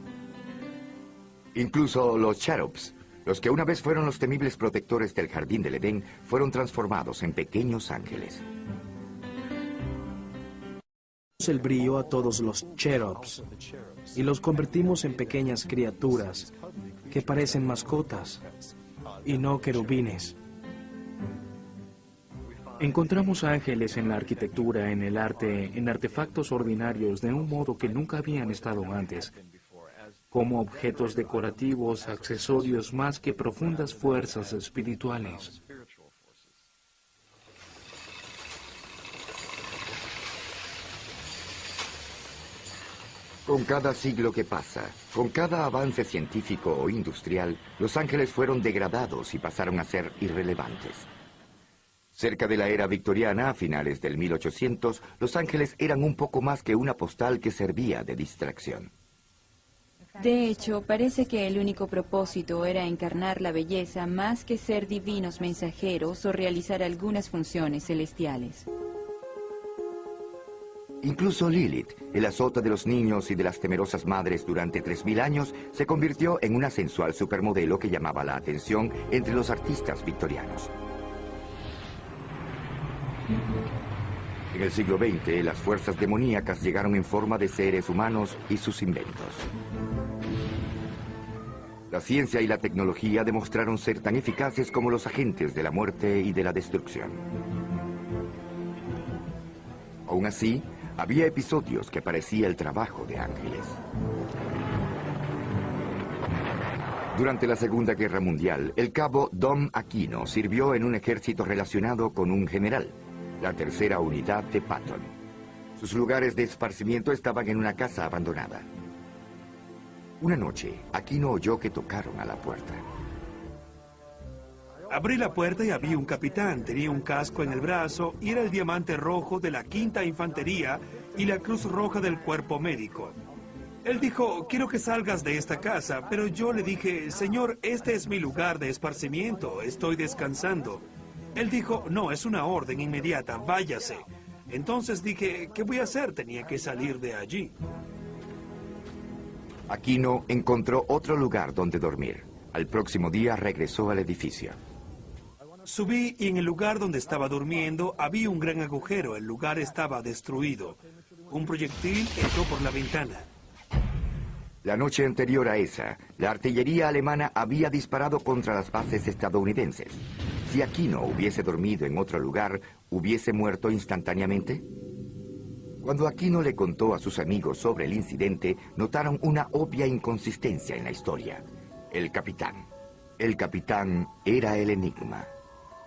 Incluso los cherubs, los que una vez fueron los temibles protectores del jardín del Edén, fueron transformados en pequeños ángeles. El brillo a todos los cherubs y los convertimos en pequeñas criaturas que parecen mascotas y no querubines. Encontramos ángeles en la arquitectura, en el arte, en artefactos ordinarios de un modo que nunca habían estado antes, como objetos decorativos, accesorios más que profundas fuerzas espirituales. Con cada siglo que pasa, con cada avance científico o industrial, los ángeles fueron degradados y pasaron a ser irrelevantes. Cerca de la era victoriana, a finales del 1800, los ángeles eran un poco más que una postal que servía de distracción. De hecho, parece que el único propósito era encarnar la belleza más que ser divinos mensajeros o realizar algunas funciones celestiales. Incluso Lilith, el azota de los niños y de las temerosas madres durante 3000 años, se convirtió en una sensual supermodelo que llamaba la atención entre los artistas victorianos. En el siglo XX, las fuerzas demoníacas llegaron en forma de seres humanos y sus inventos. La ciencia y la tecnología demostraron ser tan eficaces como los agentes de la muerte y de la destrucción. Aún así, había episodios que parecía el trabajo de ángeles. Durante la Segunda Guerra Mundial, el cabo Dom Aquino sirvió en un ejército relacionado con un general, la tercera unidad de Patton. Sus lugares de esparcimiento estaban en una casa abandonada. Una noche, Aquino oyó que tocaron a la puerta. Abrí la puerta y había un capitán, tenía un casco en el brazo y era el diamante rojo de la 5ª Infantería y la Cruz Roja del Cuerpo Médico. Él dijo, quiero que salgas de esta casa, pero yo le dije, señor, este es mi lugar de esparcimiento, estoy descansando. Él dijo, no, es una orden inmediata, váyase. Entonces dije, ¿qué voy a hacer? Tenía que salir de allí. Aquino encontró otro lugar donde dormir. Al próximo día regresó al edificio. Subí y en el lugar donde estaba durmiendo había un gran agujero, el lugar estaba destruido. Un proyectil entró por la ventana. La noche anterior a esa, la artillería alemana había disparado contra las bases estadounidenses. Si Aquino hubiese dormido en otro lugar, ¿hubiese muerto instantáneamente? Cuando Aquino le contó a sus amigos sobre el incidente, notaron una obvia inconsistencia en la historia. El capitán era el enigma.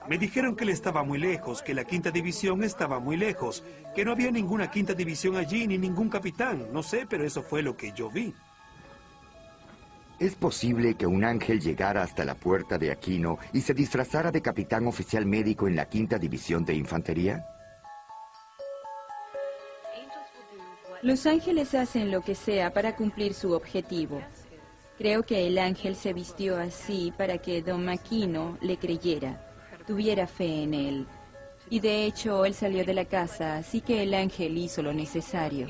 Me dijeron que él estaba muy lejos, que la 5ª División estaba muy lejos, que no había ninguna 5ª División allí ni ningún capitán. No sé, pero eso fue lo que yo vi. ¿Es posible que un ángel llegara hasta la puerta de Aquino y se disfrazara de capitán oficial médico en la 5ª División de Infantería? Los ángeles hacen lo que sea para cumplir su objetivo. Creo que el ángel se vistió así para que Dom Aquino le creyera, tuviera fe en él. Y de hecho, él salió de la casa, así que el ángel hizo lo necesario.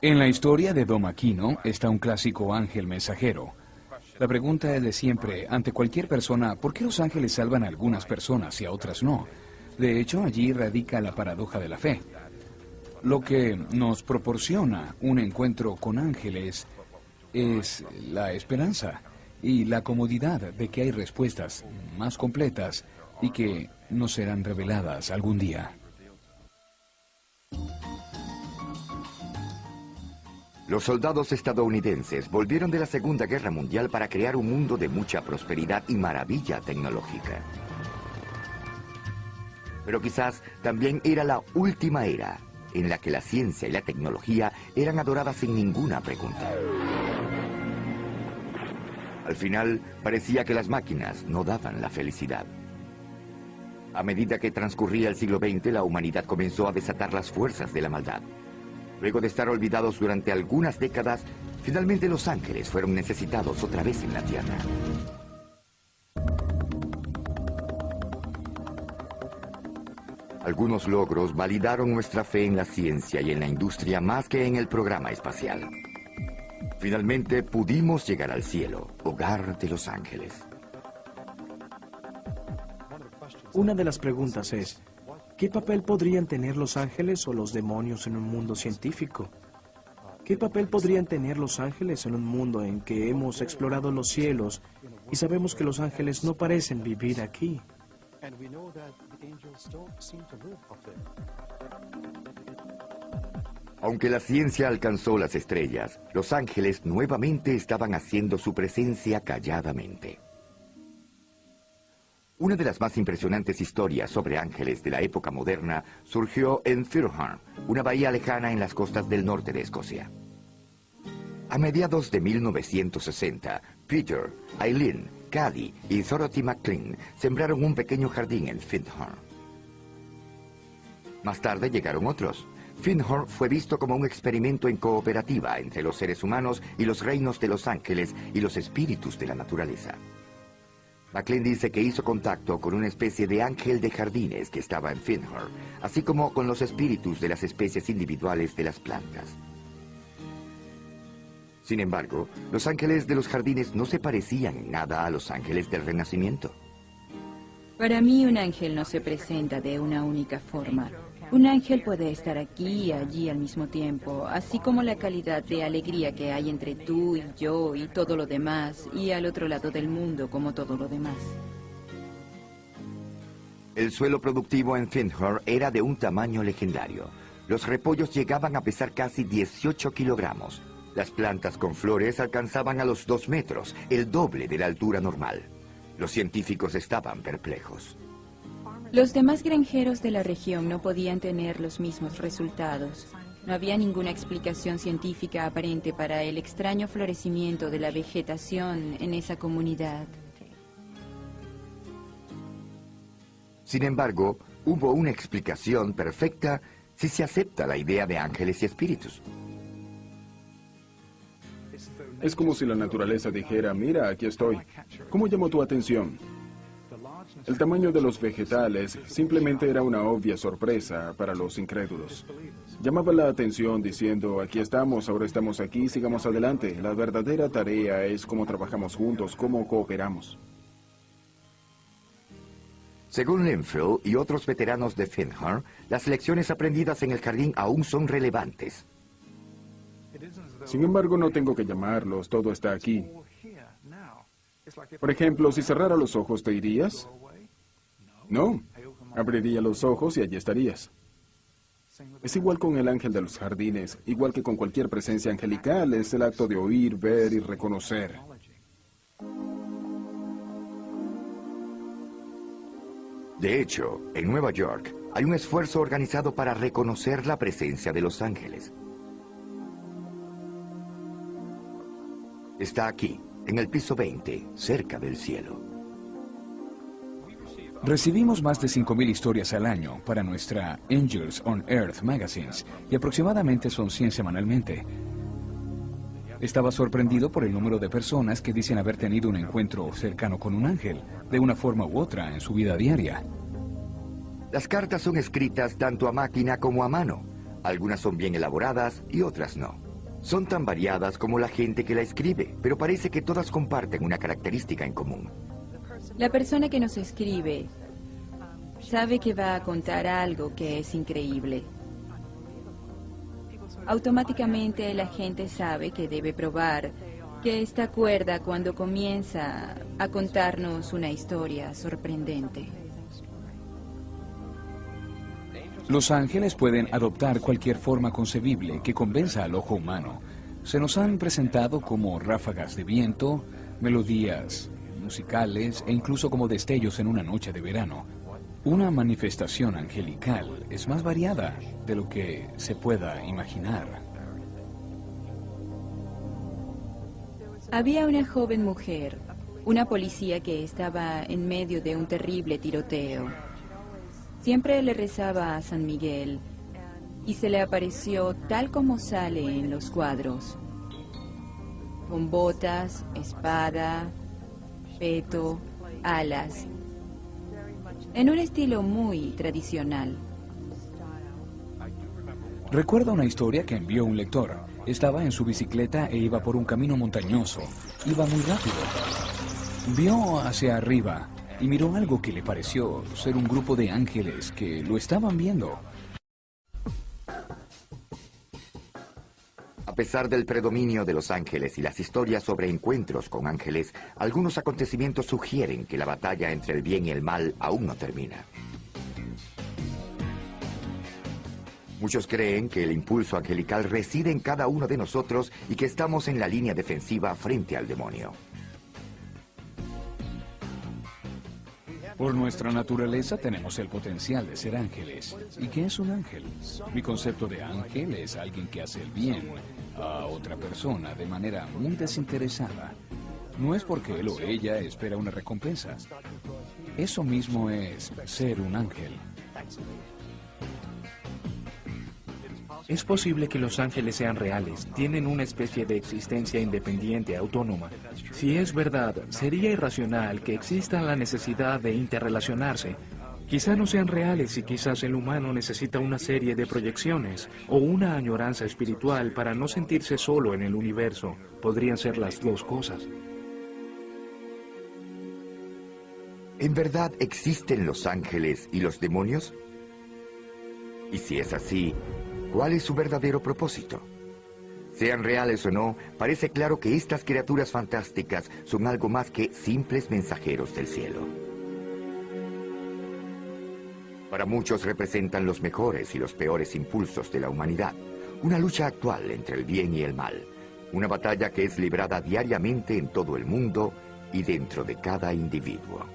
En la historia de Dom Aquino está un clásico ángel mensajero. La pregunta es de siempre, ante cualquier persona, ¿por qué los ángeles salvan a algunas personas y a otras no? De hecho, allí radica la paradoja de la fe. Lo que nos proporciona un encuentro con ángeles es la esperanza y la comodidad de que hay respuestas más completas y que nos serán reveladas algún día. Los soldados estadounidenses volvieron de la Segunda Guerra Mundial para crear un mundo de mucha prosperidad y maravilla tecnológica. Pero quizás también era la última era en la que la ciencia y la tecnología eran adoradas sin ninguna pregunta. Al final, parecía que las máquinas no daban la felicidad. A medida que transcurría el siglo XX, la humanidad comenzó a desatar las fuerzas de la maldad. Luego de estar olvidados durante algunas décadas, finalmente los ángeles fueron necesitados otra vez en la Tierra. Algunos logros validaron nuestra fe en la ciencia y en la industria más que en el programa espacial. Finalmente pudimos llegar al cielo, hogar de los ángeles. Una de las preguntas es, ¿qué papel podrían tener los ángeles o los demonios en un mundo científico? ¿Qué papel podrían tener los ángeles en un mundo en que hemos explorado los cielos y sabemos que los ángeles no parecen vivir aquí? Aunque la ciencia alcanzó las estrellas, los ángeles nuevamente estaban haciendo su presencia calladamente. Una de las más impresionantes historias sobre ángeles de la época moderna surgió en Firthorn, una bahía lejana en las costas del norte de Escocia. A mediados de 1960, Peter, Eileen, Caddy y Dorothy McLean sembraron un pequeño jardín en Firthorn. Más tarde llegaron otros. Firthorn fue visto como un experimento en cooperativa entre los seres humanos y los reinos de los ángeles y los espíritus de la naturaleza. McLean dice que hizo contacto con una especie de ángel de jardines que estaba en Firthorn, así como con los espíritus de las especies individuales de las plantas. Sin embargo, los ángeles de los jardines no se parecían en nada a los ángeles del Renacimiento. Para mí un ángel no se presenta de una única forma. Un ángel puede estar aquí y allí al mismo tiempo, así como la calidad de alegría que hay entre tú y yo y todo lo demás, y al otro lado del mundo como todo lo demás. El suelo productivo en Findhorn era de un tamaño legendario. Los repollos llegaban a pesar casi 18 kilogramos. Las plantas con flores alcanzaban a los 2 metros, el doble de la altura normal. Los científicos estaban perplejos. Los demás granjeros de la región no podían tener los mismos resultados. No había ninguna explicación científica aparente para el extraño florecimiento de la vegetación en esa comunidad. Sin embargo, hubo una explicación perfecta si se acepta la idea de ángeles y espíritus. Es como si la naturaleza dijera, mira, aquí estoy. ¿Cómo llamó tu atención? El tamaño de los vegetales simplemente era una obvia sorpresa para los incrédulos. Llamaba la atención diciendo, aquí estamos, ahora estamos aquí, sigamos adelante. La verdadera tarea es cómo trabajamos juntos, cómo cooperamos. Según Linfield y otros veteranos de Findhorn, las lecciones aprendidas en el jardín aún son relevantes. Sin embargo, no tengo que llamarlos, todo está aquí. Por ejemplo, si cerrara los ojos, ¿te irías? No, abriría los ojos y allí estarías. Es igual con el ángel de los jardines, igual que con cualquier presencia angelical, es el acto de oír, ver y reconocer. De hecho, en Nueva York hay un esfuerzo organizado para reconocer la presencia de los ángeles. Está aquí, en el piso 20, cerca del cielo. Recibimos más de 5.000 historias al año para nuestra Angels on Earth Magazines y aproximadamente son 100 semanalmente. Estaba sorprendido por el número de personas que dicen haber tenido un encuentro cercano con un ángel, de una forma u otra, en su vida diaria. Las cartas son escritas tanto a máquina como a mano. Algunas son bien elaboradas y otras no. Son tan variadas como la gente que la escribe, pero parece que todas comparten una característica en común. La persona que nos escribe sabe que va a contar algo que es increíble. Automáticamente la gente sabe que debe probar que está cuerda cuando comienza a contarnos una historia sorprendente. Los ángeles pueden adoptar cualquier forma concebible que convenza al ojo humano. Se nos han presentado como ráfagas de viento, melodías musicales e incluso como destellos en una noche de verano. Una manifestación angelical es más variada de lo que se pueda imaginar. Había una joven mujer, una policía que estaba en medio de un terrible tiroteo. Siempre le rezaba a San Miguel y se le apareció tal como sale en los cuadros, con botas, espada, peto, alas, en un estilo muy tradicional. Recuerdo una historia que envió un lector. Estaba en su bicicleta e iba por un camino montañoso. Iba muy rápido. Vio hacia arriba y miró algo que le pareció ser un grupo de ángeles que lo estaban viendo. A pesar del predominio de los ángeles y las historias sobre encuentros con ángeles, algunos acontecimientos sugieren que la batalla entre el bien y el mal aún no termina. Muchos creen que el impulso angelical reside en cada uno de nosotros y que estamos en la línea defensiva frente al demonio. Por nuestra naturaleza tenemos el potencial de ser ángeles. ¿Y qué es un ángel? Mi concepto de ángel es alguien que hace el bien a otra persona de manera muy desinteresada. No es porque él o ella espera una recompensa. Eso mismo es ser un ángel. Es posible que los ángeles sean reales, tienen una especie de existencia independiente, autónoma. Si es verdad, sería irracional que exista la necesidad de interrelacionarse. Quizá no sean reales y quizás el humano necesita una serie de proyecciones o una añoranza espiritual para no sentirse solo en el universo. Podrían ser las dos cosas. ¿En verdad existen los ángeles y los demonios? Y si es así, ¿cuál es su verdadero propósito? Sean reales o no, parece claro que estas criaturas fantásticas son algo más que simples mensajeros del cielo. Para muchos representan los mejores y los peores impulsos de la humanidad, una lucha actual entre el bien y el mal, una batalla que es librada diariamente en todo el mundo y dentro de cada individuo.